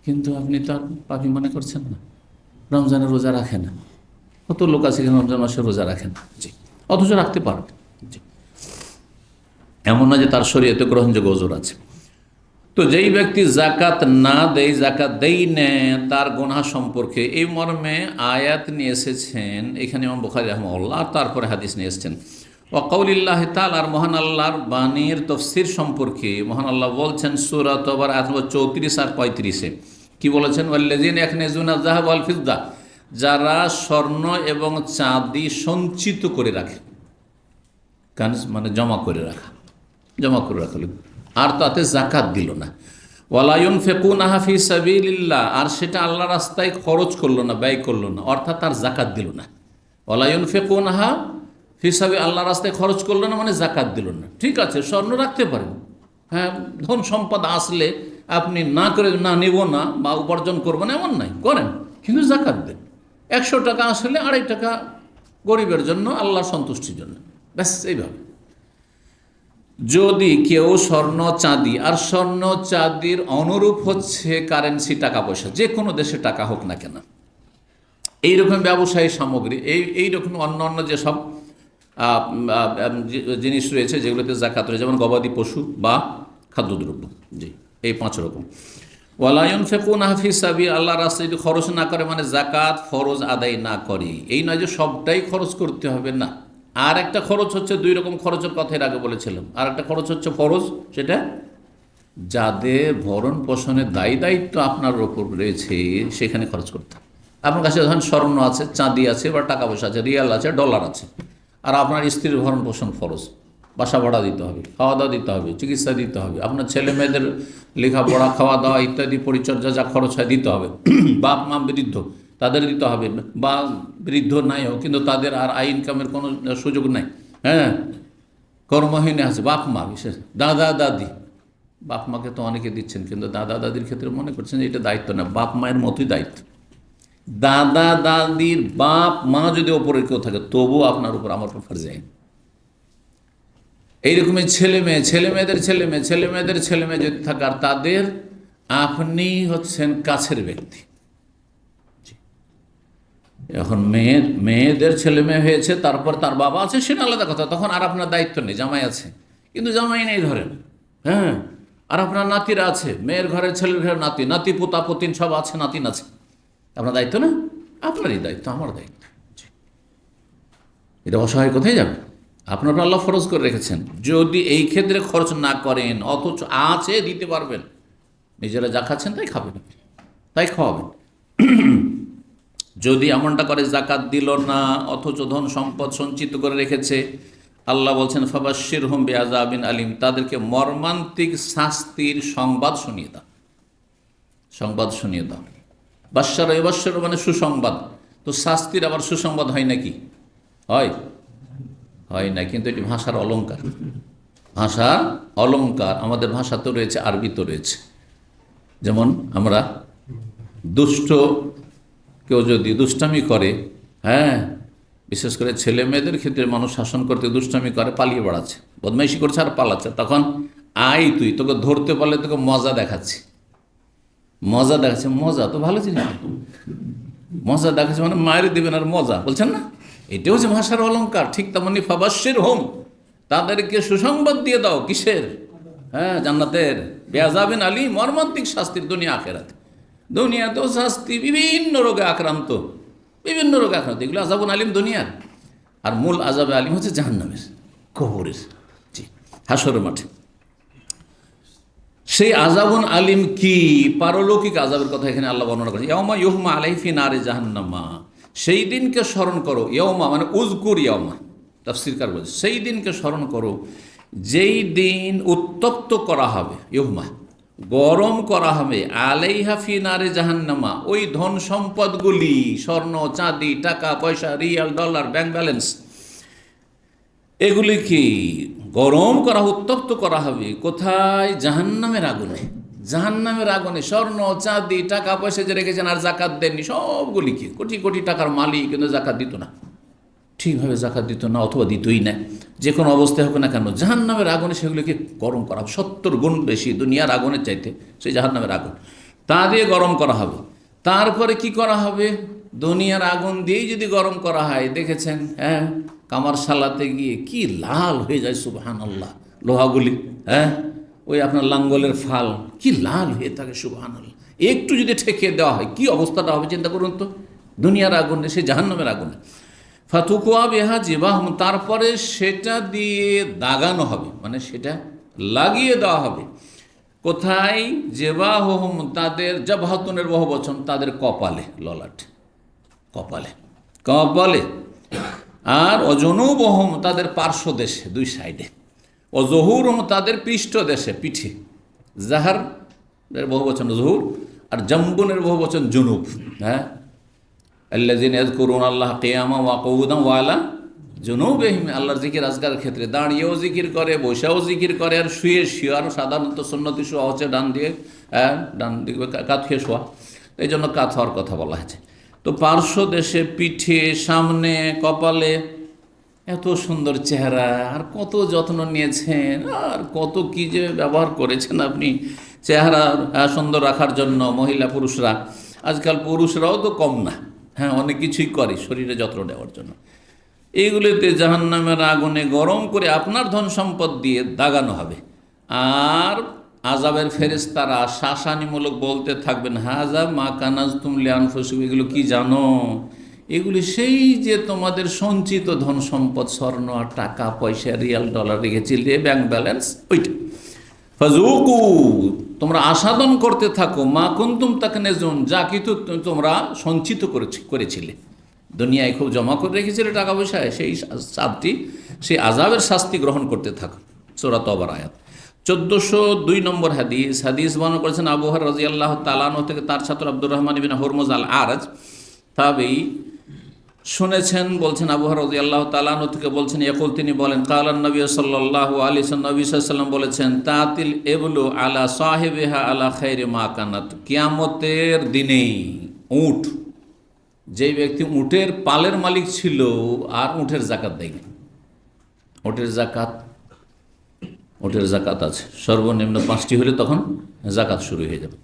কিন্তু আপনি তো পাপী মনে করছেন না। রমজানের রোজা রাখে না, কত লোক আছে রমজান মাসে রোজা রাখেন, জি, অথচ রাখতে পারবে। জি, এমন না যে তার শরীয়তে গ্রহণযোগ্য ওজর আছে। তো যেই ব্যক্তি জাকাত না দেয়, জাকাত দেই না, তার গুনাহ সম্পর্কে এই মর্মে আয়াত নিয়ে এসেছেন এখানে ইমাম বুখারী রাহিমাহুল্লাহ। তারপরে হাদিস নিয়ে এসেছেন ওয়া কাউলিল্লাহি তাআলা, আর মহান আল্লাহর বাণীর তাফসীর সম্পর্কে মহান আল্লাহ বলছেন সূরা তওবার আয়াত নম্বর 34 আর 35-এ কি বলেছেন? ওয়াল্লাযীনা ইয়াকনিজুনা যাহাব ওয়াল ফিদ্দা, যারা স্বর্ণ এবং চাঁদি সঞ্চিত করে রাখে, কানজ মানে জমা করে রাখা, জমা করে রাখল, আর তাতে জাকাত দিল না। ওয়ালা ইউনফিকুনাহা ফি সাবিলিল্লাহ, আর সেটা আল্লাহর রাস্তায় খরচ করলো না, ব্যয় করলো না, অর্থাৎ তার জাকাত দিল না। ওয়ালা ইউনফিকুনাহা ফি সাবিল, আল্লাহর রাস্তায় খরচ করলো না মানে জাকাত দিল না। ঠিক আছে, স্বর্ণ রাখতে পারেন, হ্যাঁ, ধন সম্পদ আসলে আপনি না করে না নেব না বা উপার্জন করবেন এমন নাই, করেন, কিন্তু জাকাত দেন। 100 টাকা আসলে 2.5 টাকা গরিবের জন্য, আল্লাহর সন্তুষ্টির জন্য, ব্যাস এইভাবে। যদি কেউ স্বর্ণ চাঁদি, আর স্বর্ণ চাঁদির অনুরূপ হচ্ছে কারেন্সি, টাকা পয়সা, যে কোনো দেশে টাকা হোক না কেন, এইরকম ব্যবসায়ী সামগ্রী, এইরকম অন্য অন্য যেসব জিনিস রয়েছে যেগুলোতে জাকাত রয়েছে, যেমন গবাদি পশু বা খাদ্যদ্রব্য, জি, এই 5 রকম। ওয়ালা ইউনফিকুনাহা ফি সাবিল, আল্লাহর রাস্তায় যদি খরচ না করে মানে জাকাত ফরজ আদায় না করে, এই নয় যে সবটাই খরচ করতে হবে না। আর একটা খরচ হচ্ছে, 2 রকম খরচের কথা এর আগে বলেছিলাম। আর একটা খরচ হচ্ছে ফরজ, সেটা যাদের ভরণ পোষণের দায়িত্ব আপনার ওপর রয়েছে সেখানে খরচ করতে হবে। আপনার কাছে ধরেন স্বর্ণ আছে, চাঁদি আছে, বা টাকা পয়সা আছে, রিয়াল আছে, ডলার আছে, আর আপনার স্ত্রীর ভরণ পোষণ ফরজ, বাসা ভাড়া দিতে হবে, খাওয়া দাওয়া দিতে হবে, চিকিৎসা দিতে হবে, আপনার ছেলে মেয়েদের লেখাপড়া, খাওয়া দাওয়া ইত্যাদি পরিচর্যা যা খরচ হয় দিতে হবে, বাপ মা বৃদ্ধ তাদের দিতে হবে, বা বৃদ্ধ নাই হোক কিন্তু তাদের আর আয় ইনকামের কোনো সুযোগ নাই, হ্যাঁ, কর্মহীন আছে, বাপ মা বিশেষ, দাদা দাদি, বাপ মাকে তো অনেকে দিচ্ছেন কিন্তু দাদা দাদির ক্ষেত্রে মনে করছেন যে এটা দায়িত্ব না, বাপ মায়ের মতোই দায়িত্ব। দাদা দাদির বাপ মা যদি ওপরে কেউ থাকে তবুও আপনার উপর আমার উপর ফার্জ আইন। এইরকমই ছেলে মেয়ে, ছেলে মেয়েদের ছেলে মেয়ে, ছেলে মেয়েদের ছেলে মেয়ে যদি থাকে আর তাদের আপনি হচ্ছেন কাছের ব্যক্তি। এখন মেয়েদের ছেলে মেয়ে হয়েছে, তারপর তার বাবা আছে, সেটা আলাদা কথা, তখন আর আপনার দায়িত্ব নেই, জামাই আছে, কিন্তু জামাই নেই ধরেন, হ্যাঁ, আর আপনার নাতিরা আছে, মেয়ের ঘরের ছেলের ঘরের নাতি, নাতি পোতা পতিন সব আছে, নাতিন আছে, আপনার দায়িত্ব না? আপনারই দায়িত্ব, আমার দায়িত্ব। এটা অসহায় কোথায় যাবে? আপনার আল্লাহ ফরজ করে রেখেছেন, যদি এই ক্ষেত্রে খরচ না করেন অথচ আছে দিতে পারবেন, নিজেরা যা খাচ্ছেন তাই খাবেন, তাই খাওয়াবেন। যদি এমনটা করে জাকাত দিল না অথচ ধন সম্পদ সঞ্চিত করে রেখেছে, আল্লাহ বলছেন ফাবাশশিরহুম বিআযাবিন আলিম, তাদেরকে মর্মান্তিক শাস্তির সংবাদ শুনিয়ে দাও, সংবাদ শুনিয়ে দাও। বাশশারা ইউবাশশিরু মানে সুসংবাদ, তো শাস্তির আবার সুসংবাদ হয় নাকি? হয় না, কিন্তু এটি ভাষার অলংকার, ভাষার অলংকার। আমাদের ভাষা তো রয়েছে, আরবি তো রয়েছে। যেমন আমরা দুষ্ট কেউ যদি দুষ্টামি করে, হ্যাঁ, বিশেষ করে ছেলে মেয়েদের ক্ষেত্রে মানুষ শাসন করতে দুষ্টামি করে, পালিয়ে বেড়াচ্ছে, বদমাইশি করছে আর পালাচ্ছে, তখন আয় তুই, তোকে ধরতে পারলে তোকে মজা দেখাচ্ছি, মজা দেখাচ্ছে, মজা তো ভালো জিনিস, মজা দেখাচ্ছে মানে মায়ের দিবেন আর মজা বলছেন না, এটাও যে ভাষার অলংকার। ঠিক তেমনি ফাবাশশিরহুম, তাদেরকে সুসংবাদ দিয়ে দাও, কিসের? হ্যাঁ, জান্নাতের, বিআযাবিন আলিম, মর্মান্তিক শাস্তির, দুনিয়া আখিরাতে। দুনিয়াতেও শাস্তি, বিভিন্ন রোগে আক্রান্ত, বিভিন্ন রোগে আক্রান্ত, এগুলো আযাবুন আলিম দুনিয়ার, আর মূল আযাবে আলিম হচ্ছে জাহান্নামের, কবরের, জি, হাসরের মাঠে। সেই আযাবুন আলিম কি? পারলৌকিক আযাবের কথা এখানে আল্লাহ বর্ণনা করেছেন। ইয়াউমা ইউহমা আলাইহি ফি নারি জাহান্নামা, সেই দিনকে স্মরণ করো। ইয়ৌমা মানে উজকুর ইয়ৌমা, তাফসীরকার বলছে সেই দিনকে স্মরণ করো যেই দিন উত্তপ্ত করা হবে, ইয়ৌমা গরম করা হবে, আলাইহা ফি নারে জাহান্নামা, ওই ধন সম্পদগুলি, স্বর্ণ চাঁদি টাকা পয়সা রিয়াল ডলার ব্যাংক ব্যালেন্স, এগুলি কি গরম করা, উত্তপ্ত করা হবে কোথায়? জাহান্নামের আগুনে, জাহান্নামের আগুনে। স্বর্ণ চাঁদি টাকা পয়সা যে রেখেছেন আর জাকাত দেননি, সবগুলি কি কোটি কোটি টাকার মালিক, কিন্তু জাকাত দিত না, ঠিকভাবে জাকাত দিত না, অথবা দিতই না, যে কোনো অবস্থায় হোক না কেন, জাহান্নামের আগুনে সেগুলিকে গরম করা হবে, 70 গুণ বেশি দুনিয়ার আগুনের চাইতে সেই জাহান্নামের আগুন, তা দিয়ে গরম করা হবে। তারপরে কি করা হবে? দুনিয়ার আগুন দিয়েই যদি গরম করা হয়, দেখেছেন, হ্যাঁ, কামার শালাতে গিয়ে কি লাল হয়ে যায়, সুবহানাল্লাহ, লোহাগুলি, হ্যাঁ, ওই আপনার লাঙ্গলের ফাল কি লাল হয়ে থাকে, সুবহানাল্লাহ। একটু যদি ঠেকিয়ে দেওয়া হয় কি অবস্থাটা হবে চিন্তা করুন তো, দুনিয়ার আগুনে, সেই জাহান্নামের আগুনে। ফাতুকুয়া বিহা জিবাহুম, তারপরে সেটা দিয়ে দাগানো হবে, মানে সেটা লাগিয়ে দেওয়া হবে কোথায়? জিবাহুম, তাদের, জাবহাতুনের বহুবচন, তাদের কপালে, ললাট, কপালে, কপালে। আর অজনুবহুম, তাদের পার্শ্ব দেশে, দুই সাইডে। অজহুরহুম, তাদের পৃষ্ঠ দেশে, পিঠে। জাহার এর বহুবচন জহুর, আর জাম্বুনের বহুবচন জুনুব। হ্যাঁ, আল্লাযিনা ইয়াযকুরুনা আল্লাহ কিয়ামান ওয়া কুউদান ওয়া আলা জুনুবিহিম, আল্লাহর জিকির আজকারের ক্ষেত্রে দাঁড়িয়েও জিকির করে, বসেও জিকির করে, আর শুয়ে শুয়ে, আর সাধারণত সুন্নতি শোয়া হচ্ছে ডান দিয়ে, ডান দিকে কাত খেয়ে শোয়া, এই জন্য কাত হওয়ার কথা বলা হয়েছে। তো পার্শ্ব দেশে, পিঠে, সামনে, কপালে, এত সুন্দর চেহারা, আর কত যত্ন নিয়েছেন, আর কত কি যে ব্যবহার করেছেন আপনি চেহারা সুন্দর রাখার জন্য, মহিলা পুরুষরা। আজকাল পুরুষরাও তো কম না, হ্যাঁ, অনেক কিছুই করে শরীরে যত্ন নেওয়ার জন্য। এইগুলিতে জাহান্নামের আগুনে গরম করে আপনার ধন সম্পদ দিয়ে দাগানো হবে। আর আযাবের ফেরেশতারা শাসানিমূলক বলতে থাকবেন, হাযা মা কানাজতুম লিআনফুসিকুম, এগুলো কি জানো? এগুলি সেই যে তোমাদের সঞ্চিত ধন সম্পদ, স্বর্ণ আর টাকা পয়সা রিয়াল ডলার রেখেছিলে, ব্যাংক ব্যালেন্স, ওইটা। ফাযুকু, তোমরা আস্বাদন করতে থাকো, মা কুনতুম তাকনিজুন, যা কিন্তু তোমরা সঞ্চিত করেছিলে, দুনিয়ায় খুব জমা করে রেখেছিলে টাকা পয়সায়, সেই শাস্তি, সেই আযাবের শাস্তি গ্রহণ করতে থাকো। সূরা তওবার আয়াত 1402 নম্বর হাদিস বর্ণনা করেছেন আবু হুরায়রা রাদিয়াল্লাহু তাআলা আনহু থেকে, তার ছাত্র আব্দুর রহমান ইবনে হুরমুজ আল আরাজ, তাবেই শুনেছেন, বলছেন আবু হুরায়রা রাদিয়াল্লাহু তাআলা আনহু থেকে বলছেন, ইয়াকুল তিনি বলেন, কালান নবী সাল্লাল্লাহু আলাইহি ওয়াসাল্লাম, নবী সাল্লাল্লাহু আলাইহি ওয়াসাল্লাম বলেছেন, তাতিল ইবলু আলা সাহিবিহা আলা খাইরি মা কানাত। কিয়ামতের দিনেই উট, যেই ব্যক্তি উটের পালের মালিক ছিল আর উটের যাকাত দেয়নি, উটের যাকাত আছে, সর্বনিম্ন 5টি হলে তখন যাকাত শুরু হয়ে যাবে।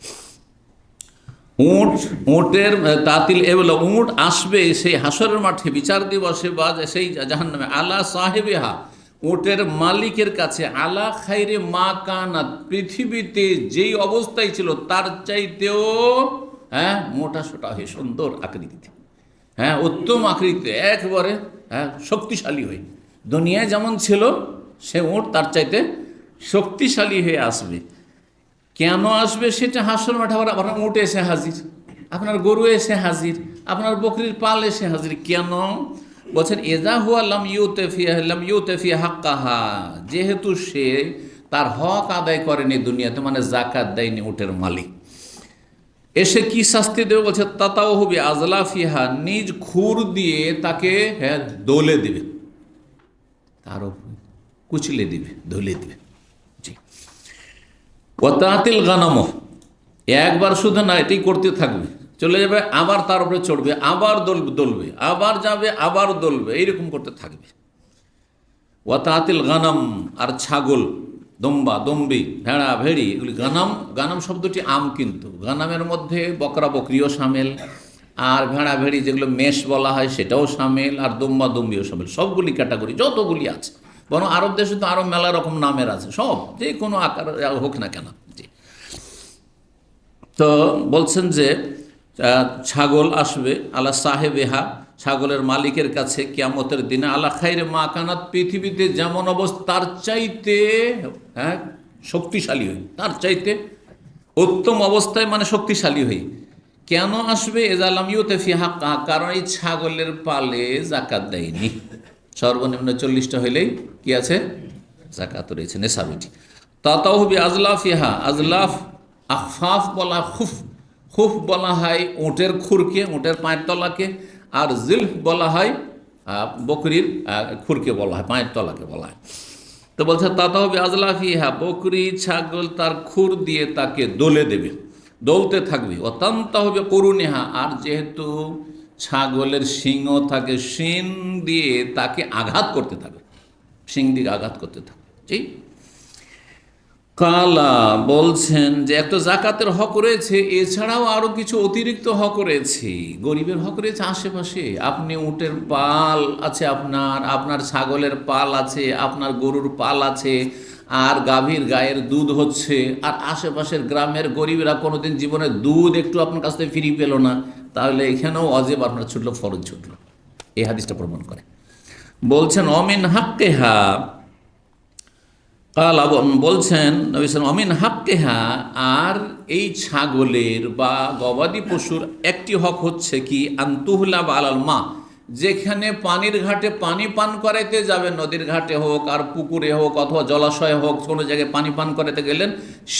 উটের তাতিল এবল, উট আসবে সেই হাসরের মাঠে বিচার দিবসে বা সেই জাহান্নামে, আলা সাহেবেহা, উটের মালিকের কাছে, আলা খাইরে মা কানাত, পৃথিবীতে যেই অবস্থায় ছিল তার চাইতেও মোটা সোটা হয়ে, সুন্দর আকৃতিতে, উত্তম আকৃতিতে, একবারে শক্তিশালী হয়ে, দুনিয়ায় যেমন ছিল সে উট তার চাইতে শক্তিশালী হয়ে আসবে। কেন আসবে সেটা হাসর মাঠে, আবার আপনার উট এসে হাজির, আপনার গরু এসে হাজির, আপনার বকরির পাল এসে হাজির। কেন বলছেন, এজা হুয়া লাম ইউতেফিয়া হাক্কাহা, যেহেতু সে তার হক আদায় করেনি দুনিয়াতে, মানে যাকাত দেয়নি উটের মালিক, এসে কি শাস্তি দেবে বলছে, তাতাও হবে আজলাফিহা, নিজ খুর দিয়ে তাকে দোলে দিবে, তার কুচলে দিবে, দোলে দিবে। ওয়াতাতিল গানাম, একবার শুধু না, এটাই করতে থাকবে, চলে যাবে আবার তার উপরে চড়বে, আবার দোলবে, আবার যাবে আবার দোলবে, এইরকম করতে থাকবে। ওয়াতাতিল গানাম, আর ছাগল, দম্বা দম্বি, ভেড়া ভেড়ি, এগুলি গানাম। গানাম শব্দটি আম, কিন্তু গানামের মধ্যে বকরা বকরিও সামিল, আর ভেড়া ভেড়ি যেগুলো মেষ বলা হয় সেটাও সামিল, আর দম্বা দম্বিও সামিল, সবগুলি ক্যাটাগরি যতগুলি আছে। বরং আরব দেশে তো আরো মেলা রকম নামের আছে, সব যে কোনো আকার হোক না কেন। তো বলছেন যে ছাগল আসবে আলা সাহেবেহা, ছাগলের মালিকের কাছে কিয়ামতের দিনে, আলা খাইরে মা কানাত, পৃথিবীতে যেমন অবস্থা তার চাইতে শক্তিশালী হই, তার চাইতে উত্তম অবস্থায়, মানে শক্তিশালী হই। কেন আসবে? এজালাম ইউতেফি হাক্কা, কারণ এই ছাগলের পালে যাকাত দেয়নি, সর্বনিম্ন 40টা হইলেই কি আছে, যাকাত রয়েছে, নেশাবিটি। তাতাও হবে আজলাফিহা, আজলাফ আখফাফ বলা, খুফ বলা হয় উটের খুরকে, উটের পায়ের তলাকে, আর জিলফ বলা হয় বকরির খুরকে বলা হয়, পায়ের তলাকে বলা হয়। তো বলছে তাতাও হবে আজলাফিহা, বকরি ছাগল তার খুর দিয়ে তাকে দোলে দেবে, দৌলতে থাকবে। অত্যন্ত হবে করুণেহা, আর যেহেতু ছাগলের শিং থাকে, শিং দিয়ে তাকে আঘাত করতে থাকবে, শিং দিয়ে আঘাত করতে থাকবে। ঠিক কালা বলছেন যে একটা জাকাতের হক রয়েছে, এছাড়াও আরও কিছু অতিরিক্ত হক রয়েছে, গরিবের হক রয়েছে আশেপাশে। আপনি উটের পাল আছে, আপনার ছাগলের পাল আছে, আপনার গরুর পাল আছে, আর গাভীর গায়ের দুধ হচ্ছে, আর আশেপাশের গ্রামের গরিবেরা কোনোদিন জীবনে দুধ একটু আপনার কাছ থেকে ফিরিয়ে পেল না, তাহলে এখানেও অজেব আপনার ছুটলো, ফরজ ছুটলো। এই হাদিসটা প্রমাণ করে। বলছেন অমিন হাক্কেহা, কালা বলছেন নবী সাল্লাল্লাহু আলাইহি ওয়াসাল্লাম, অমিন হাক্কেহা, আর এই ছাগলের বা গবাদি পশুর একটি হক হচ্ছে কি, আন্তুহলা বা আলাল মা, যেখানে পানির ঘাটে পানি পান করাইতে যাবেন, নদীর ঘাটে হোক আর পুকুরে হোক অথবা জলাশয়ে হোক, কোনো জায়গায় পানি পান করাইতে গেলেন,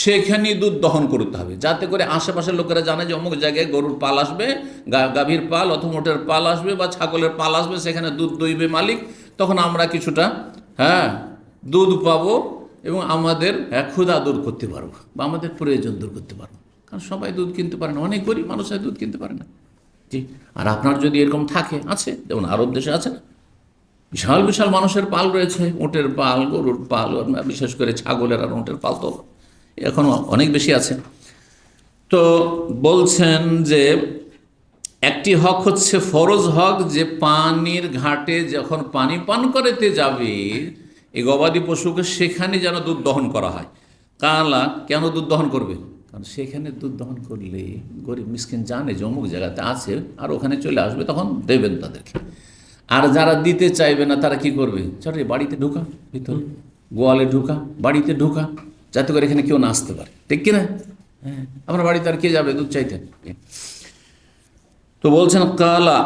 সেখানেই দুধ দহন করতে হবে, যাতে করে আশেপাশের লোকেরা জানে যে অমুক জায়গায় গরুর পাল আসবে, গাভীর পাল অথবা মোটের পাল আসবে বা ছাগলের পাল আসবে, সেখানে দুধ দইবে মালিক, তখন আমরা কিছুটা দুধ পাবো এবং আমাদের ক্ষুধা দূর করতে পারবো বা আমাদের প্রয়োজন দূর করতে পারবো। কারণ সবাই দুধ কিনতে পারে না, অনেক গরিব মানুষ দুধ কিনতে পারে না। জি, আর আপনার যদি এরকম থাকে, আছে, যেমন আরব দেশে আছে না, বিশাল বিশাল মানুষের পাল রয়েছে, উটের পাল, গরুর পাল, বিশেষ করে ছাগলের আর উটের পাল তো এখনও অনেক বেশি আছে। তো বলছেন যে একটি হক হচ্ছে ফরজ হক, যে পানির ঘাটে যখন পানি পান করাতে যাবে এই গবাদি পশুকে, সেখানে যেন দুধ দহন করা হয়। কালা কেন দুধ দহন করবে? কারণ সেখানে দুধ দহন করলে গরিব মিসকিন জানে যে অমুক জায়গাতে আছে, আর ওখানে চলে আসবে, তখন দেবেন তাদেরকে। আর যারা দিতে চাইবে না তারা কি করবে, চলে বাড়িতে ঢুকা, ভিতরে গোয়ালে ঢুকা, বাড়িতে ঢুকা, যাতে করে এখানে কেউ না আসতে পারে, ঠিক কিনা? হ্যাঁ, আমার বাড়িতে আর কে যাবে দুধ চাইতে? তো বলছেন কালা,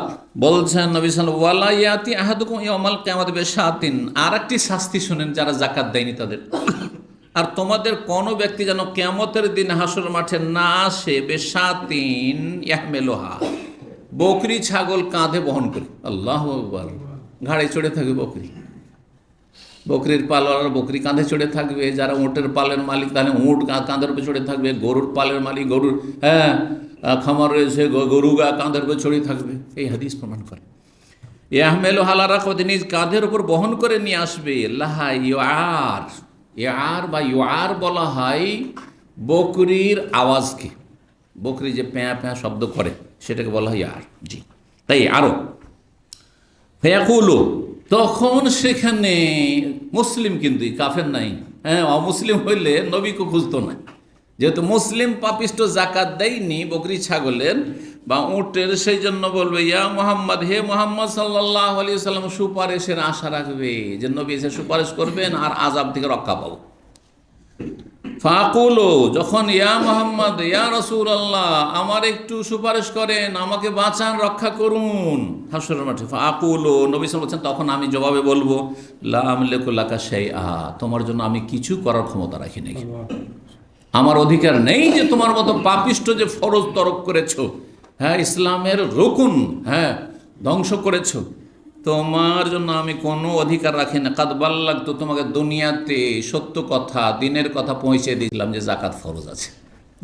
বলছেন নবী সাল্লাল্লাহু আলাইহি ওয়াসাল্লাম, ওয়ালা ইয়াতি আহাদুকুম ইয়াউমাল কিয়ামাতি বিশাতিন, আর একটি শাস্তি শুনেন যারা যাকাত দেয়নি তাদের। আর তোমাদের কোনো ব্যক্তি যেন কিয়ামতের দিন হাসর মাঠে না আসে, বিশাতিন ইয়াহমিলুহা, বকরি ছাগল কাঁধে বহন করে, আল্লাহু আকবার, ঘাড়ে চড়ে থাকবে বকরি। বকরির পালওয়ালার বকরি কাঁধে চড়ে থাকবে, যারা উটের পালের মালিক তাহলে উট কাঁধের উপরে চড়ে থাকবে, গরুর পালের মালিক গরুর খামার রয়েছে, গরু কাঁধের উপরে চড়ে থাকবে। এই হাদিস প্রমাণ করে ইয়াহমেলু হালা রাখতে নিজ কাঁধের উপর বহন করে নিয়ে আসবে। লাহা ইয়ার, ইয়ার বা ইয়ার বলা হয় বকরির আওয়াজকে, বকরি যে প্যাঁ প্যাঁ শব্দ করে সেটাকে বলা হয় ইয়ার। জি, তাই আরো ফেয়াকুলো, তখন সেখানে মুসলিম, কিন্তু কাফের নাই, অমুসলিম হইলে নবীকে খুঁজতো না। যেহেতু মুসলিম পাপিষ্ট জাকাত দেয়নি বকরি ছাগলের বা উটের, সেই জন্য বলবে ইয়া মোহাম্মদ, হে মোহাম্মদ সাল্লাল্লাহু আলাইহি সাল্লাম, সুপারিশের আশা রাখবে যে নবী এসে সুপারিশ করবেন আর আযাব থেকে রক্ষা পাবো। ফাকুলো, যখন ইয়া মোহাম্মদ, ইয়া রাসূলুল্লাহ, আমার একটু সুপারিশ করেন, আমাকে বাঁচান, রক্ষা করুন হাসরের মাঠে। ফাকুলো, নবী সাল্লাল্লাহু আলাইহি ওয়াসাল্লাম তখন আমি জবাবে বলবো, লা আমলিকু লাকা শাইআ, তোমার জন্য আমি কিছু করার ক্ষমতা রাখি নাই, আমার অধিকার নেই যে তোমার মতো পাপিষ্ট যে ফরজ তরক করেছো, ইসলামের রুকুন ধ্বংস করেছো, তোমার জন্য আমি কোনো অধিকার রাখি না। কাদ বাল্লাগতু, তোমাকে দুনিয়াতে সত্য কথা, দিনের কথা পৌঁছে দিয়েছিলাম যে জাকাত ফরজ আছে,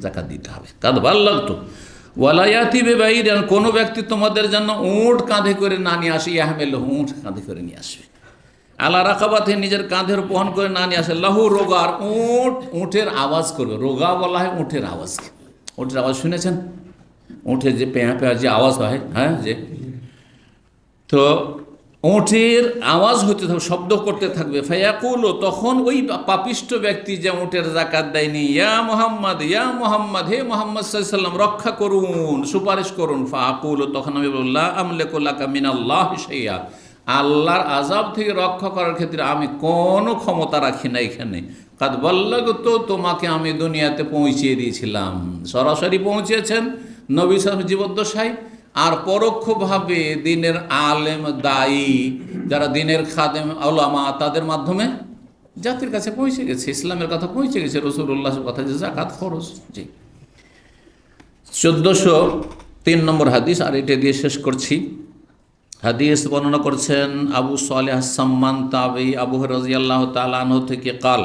জাকাত দিতে হবে। কাদ বাল্লাগতু ওয়ালা ইয়াতি বিবাইরিন, কোনো ব্যক্তি তোমাদের জন্য উট কাঁধে করে না নিয়ে আসে, ইয়াহমেল, উট কাঁধে করে নিয়ে আসবে, আলা রাকাবাতে, নিজের কাঁধের বহন করে না নিয়ে আসে, লাহু রোগার, উটের আওয়াজ করবে। রোগা বলা হয় উটের আওয়াজ। উটের আওয়াজ শুনেছেন? উঠের যে পেঁয়া পেঁয়া যে আওয়াজ হয়, যে তো উটের আওয়াজ হতে থাকবে, শব্দ করতে থাকবে। ফায়াকুল, তখন ওই পাপিষ্ট ব্যক্তি যে উটের জাকাত দেয়নি, ইয়া মোহাম্মদ, ইয়া মোহাম্মদ, হে মোহাম্মদ সাল্লাল্লাহু আলাইহি ওয়াসাল্লাম, রক্ষা করুন, সুপারিশ করুন। ফাকুল, তখন আমি বললাম, লা আমলিকু লাকা মিনাল্লাহি শাইআ, আল্লাহর আযাব থেকে রক্ষা করার ক্ষেত্রে আমি কোনো ক্ষমতা রাখি না এখানে। কাদ বাল্লাগতু, তোমাকে আমি দুনিয়াতে পৌঁছিয়ে দিয়েছিলাম, সরাসরি পৌঁছেছেন নবী সাল্লাল্লাহু আলাইহি জীবদ্দশায়, আর পরোক্ষভাবে দিনের আলেম দায়ী, যারা দিনের খাদেম উলামা, তাদের মাধ্যমে জাতির কাছে পৌঁছে গেছে, ইসলামের কথা পৌঁছে গেছে, রাসূলুল্লাহর কথা যে জাকাত ফরজ। জি, 1403 নম্বর হাদিস, আর এটা দিয়ে শেষ করছি। হাদিস বর্ণনা করছেন আবু সালেহ সাম্মান তাবি, আবু হুরায়রা রাদিয়াল্লাহু তাআলা আনহু থেকে কাল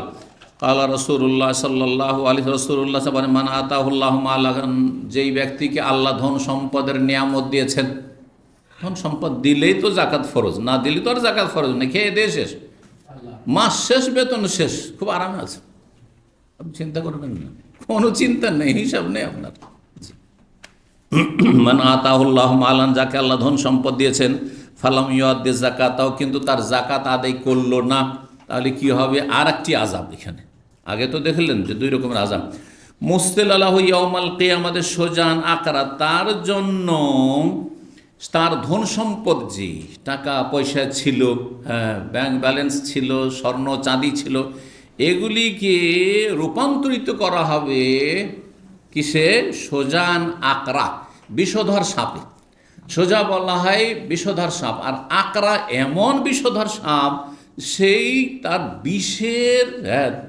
কালা রাসূলুল্লাহ সাল্লাল্লাহু আলাইহি রাসূলুল্লাহ সাল্লাল্লাহু মান আতাহুল্লাহু মালান, যেই ব্যক্তিকে আল্লাহ ধন সম্পদের নিয়ামত দিয়েছেন, ধন সম্পদ দিলেই তো জাকাত ফরজ, না দিলে তো আর জাকাত ফরজ না, খেয়ে দিয়ে শেষ, মাস শেষ, বেতন শেষ, খুব আরামে আছে, আপনি চিন্তা করবেন না, কোনো চিন্তা নেই, হিসাব নেই আপনার। মান আতাহুল্লাহু মালান, যাকে আল্লাহ ধন সম্পদ দিয়েছেন, ফালাম ইউআদ্দি যাকাতাও, কিন্তু তার জাকাত আদায় করলো না, তাহলে কি হবে? আর একটি আযাব এখানে। আগে তো দেখলেন যে দুই রকমের আযাব। মুস্তিল আলাহু ইয়াউমাল কিয়ামাতে সোজান আকরা, তার জন্য তার ধন সম্পদ, যে টাকা পয়সা ছিল, ব্যাংক ব্যালেন্স ছিল, স্বর্ণ চাঁদি ছিল, এগুলিকে রূপান্তরিত করা হবে কিসে? সোজান আকরা, বিষধর সাপে। সোজা বলা হয় বিষধর সাপ, আর আকরা এমন বিষধর সাপ, সেই তার বিষের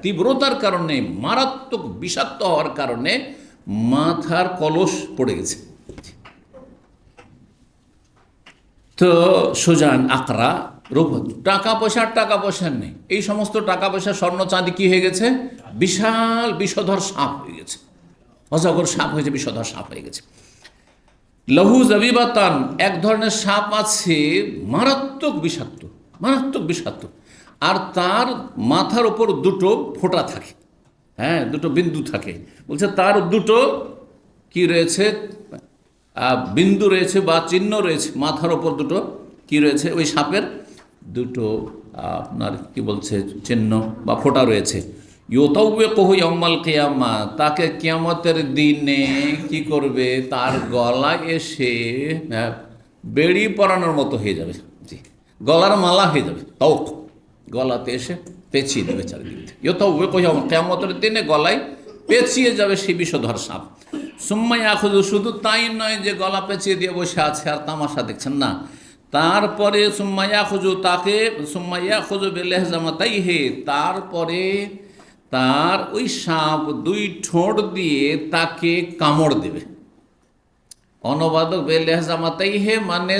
তীব্রতার কারণে, মারাত্মক বিষাক্ত হওয়ার কারণে মাথার কলস পড়ে গেছে। তো সোজান আকরা, রূপ, টাকা পয়সা নেই, এই সমস্ত টাকা পয়সা স্বর্ণ চাঁদি কি হয়ে গেছে? বিশাল বিষধর সাপ হয়ে গেছে, অজগর সাপ হয়েছে, বিষধর সাপ হয়ে গেছে। লহু জাবিবাতান, এক ধরনের সাপ আছে মারাত্মক বিষাক্ত, আর তার মাথার উপর দুটো ফোঁটা থাকে, দুটো বিন্দু থাকে। বলছে তার দুটো কি রয়েছে? বিন্দু রয়েছে বা চিহ্ন রয়েছে, মাথার ওপর দুটো কি রয়েছে? ওই সাপের দুটো আপনার কি বলছে চিহ্ন বা ফোঁটা রয়েছে। ইউতাউবিকুহু ইয়াউমাল কিয়ামা, তাকে কিয়ামতের দিনে কি করবে? তার গলায় এসে বেড়ি পরানোর মতো হয়ে যাবে, জি, গলার মালা হয়ে যাবে, তৌক, গলাতে এসে পেঁচিয়ে দেবে চারিদিক থেকে। ইউতাউবিকুহু ইয়াউমাল কিয়ামতের দিনে গলায় পেঁচিয়ে যাবে সেই বিষধর সাপ। সুম্মা ইয়াখুযু, শুধু তাই নয় যে গলা পেঁচিয়ে দিয়ে বসে আছে আর তামাশা দেখছেন, না, তারপরে সুম্মা ইয়াখুযু বিলিহজামাতাইহি, তারপরে তার ওই সাপ দুই ঠোঁট দিয়ে তাকে কামড় দেবে। অনুবাদক লেহজামাতাই হে মানে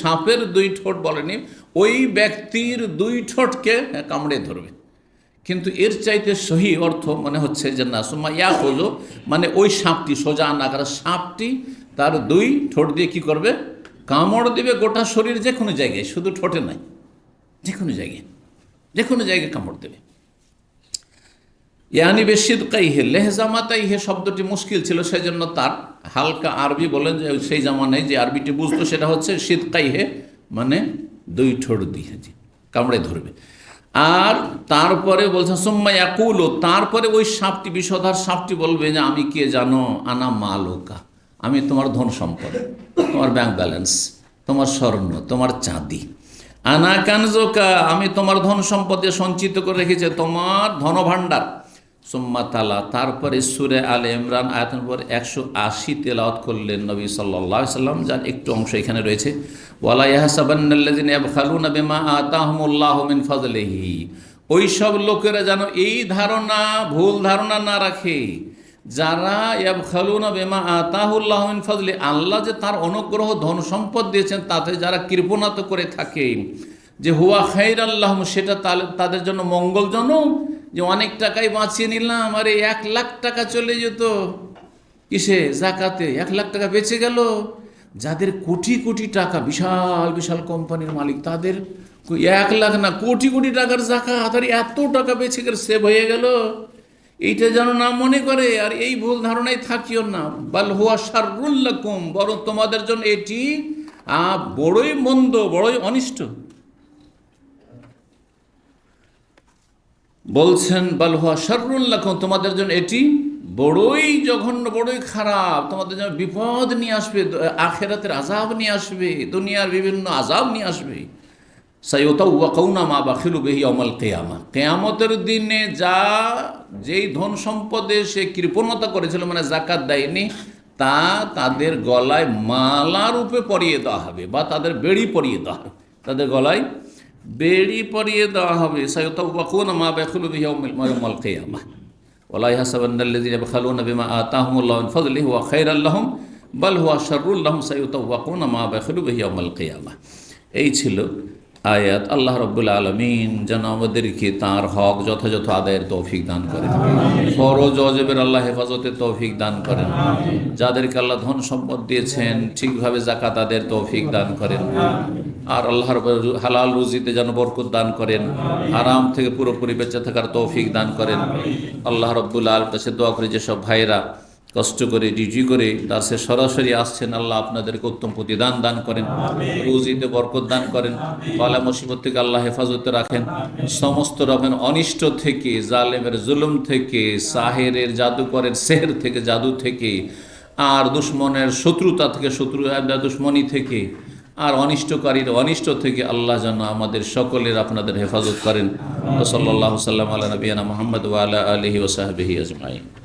সাপের দুই ঠোঁট বলেনি, ওই ব্যক্তির দুই ঠোঁটকে কামড়ে ধরবে। কিন্তু এর চাইতে সহি অর্থ মনে হচ্ছে যে না, সুম্মা ইয়া খোঁজো মানে ওই সাপটি, সোজা না করা সাপটি তার দুই ঠোঁট দিয়ে কি করবে, কামড় দেবে গোটা শরীর, যে কোনো জায়গায়, শুধু ঠোঁটে নয়, যে কোনো জায়গায়, যে কোনো জায়গায় কামড় দেবে। ইয়ানি বেশিদকাইহে লেহজামাতাইহে শব্দটি মুশকিল ছিল, সেই জন্য তার হালকা আরবি বলেন, যে সেই জামানায় যে আরবিটি বুঝতো সেটা হচ্ছে সিদকাইহে মানে দুই ঠোঁট দিয়ে কামড়ে ধরবে। আর তারপরে বলছে সুম্মা ইয়াকুলু, তারপরে ওই সাপটি, বিষধর সাপটি বলবে যে আমি কে জানো, আনা মালুকা, আমি তোমার ধন সম্পদ, তোমার ব্যাংক ব্যালেন্স, তোমার স্বর্ণ, তোমার চাঁদি। আনা কানজোকা, আমি তোমার ধন সম্পদে সঞ্চিত করে রেখেছি, তোমার ধনভাণ্ডার। সুম্মা তালা, তারপরে সূরা আলে ইমরান আয়াত নম্বর 180 তেলাওয়াত করলেন নবী সাল্লাল্লাহু আলাইহি সাল্লাম, যার একটু অংশ এখানে রয়েছে। ওয়ালা ইয়াহসাবান্নাল্লাযিনা ইয়াবখালুনা বিমা আতাহুমুল্লাহু মিন ফাদলিহি, ওই সব লোকেরা যেন এই ধারণা, ভুল ধারণা না রাখে, যারা ইয়াবখালুনা বিমা আতাহুল্লাহু মিন ফাদলি, আল্লাহ যে তার অনুগ্রহ ধন সম্পদ দিয়েছেন তাতে যারা কৃপণাত করে থাকে, যে হুয়া খাইরাল লাহুম, সেটা তাদের জন্য মঙ্গলজনক, যে অনেক টাকাই বাঁচিয়ে নিলাম, আরে 1 লাখ টাকা চলে যেত কিসে, জাকাতে, 1 লাখ টাকা বেঁচে গেল। যাদের কোটি কোটি টাকা, বিশাল বিশাল কোম্পানির মালিক, তাদের 1 লাখ না, কোটি কোটি টাকার জাকাত, আর এত টাকা বেঁচে গেল, সেভ হয়ে গেল, এইটা যেন না মনে করে। আর এই ভুল ধারণায় থাকিও না। বাল হুয়া শাররুল লাকুম, বরং তোমাদের জন্য এটি বড়ই মন্দ, বড়ই অনিষ্ট। বলছেন বাল হুয়া শাররুল লাকুম, তোমাদের জন্য এটি বড়ই জঘন্য, বড়ই খারাপ, তোমাদের জন্য বিপদ নিয়ে আসবে, আখিরাতের আযাব নিয়ে আসবে, দুনিয়ার বিভিন্ন আযাব নিয়ে আসবে। সাইয়ুতাওয়াকাউনা মা বাখিলু বিহি ইয়াওমাল কিয়ামা, কিয়ামতের দিনে যেই ধন সম্পদে সে কৃপণতা করেছিল, মানে যাকাত দেয়নি, তা তাদের গলায় মালা রূপে পরিয়ে দেওয়া হবে, বা তাদের বেড়ি পরিয়ে দেওয়া হবে, তাদের গলায় বেড়ি পরিয়ে দেওয়া হবে। সাইয়ুতাওয়াকাউনা মা বাখিলু বিহি ইয়াওমাল কিয়ামা ওয়ালা ইয়াহসাবান্নাল্লাযিনা ইয়াবখালুনা বিমা আতাহুমুল্লাহু মিন ফাদলিহি হুয়া খায়রাল লাহুম বাল হুয়া শাররুল লাহুম সাইয়ুতাওয়াকাউনা মা বাখিলু বিহি ইয়াওমাল কিয়ামা। এই ছিল আয়াত। আল্লাহ রাব্বুল আলামিন যেন আমাদেরকে তাঁর হক যথাযথ আদায়ের তৌফিক দান করেন, ফরজ ওয়াজিবের আল্লাহ হেফাজতের তৌফিক দান করেন, যাদেরকে আল্লাহ ধন সম্পদ দিয়েছেন ঠিকভাবে যাকাত আদায়ের তৌফিক দান করেন, আর আল্লাহর হালাল রুজিতে যেন বরকত দান করেন, হারাম থেকে পুরোপুরি বেঁচে থাকার তৌফিক দান করেন। আল্লাহ রাব্বুল আলামিনের কাছে দোয়া করে, যেসব ভাইরা কষ্ট করে ডিউটি করে দাসে সরাসরি আসছেন, আল্লাহ আপনাদেরকে উত্তম প্রতিদান দান করেন, রুজিতে বরকত দান করেন, বালা মুসিবত থেকে আল্লাহ হেফাজতে রাখেন, সমস্ত রকমের অনিষ্ট থেকে, জালেমের জুলুম থেকে, সাহেরের জাদুকরের সেহের থেকে, জাদু থেকে, আর দুশ্মনের শত্রুতা থেকে, দুশ্মনী থেকে, আর অনিষ্টকারীর অনিষ্ট থেকে আল্লাহ যেন আমাদের সকলের আপনাদের হেফাজত করেন। সাল্লাল্লাহু সাল্লাম আলা নবিয়ানা মুহাম্মদ ওয়া আলা আলিহি ওয়া সাহবিহি আজমাইন।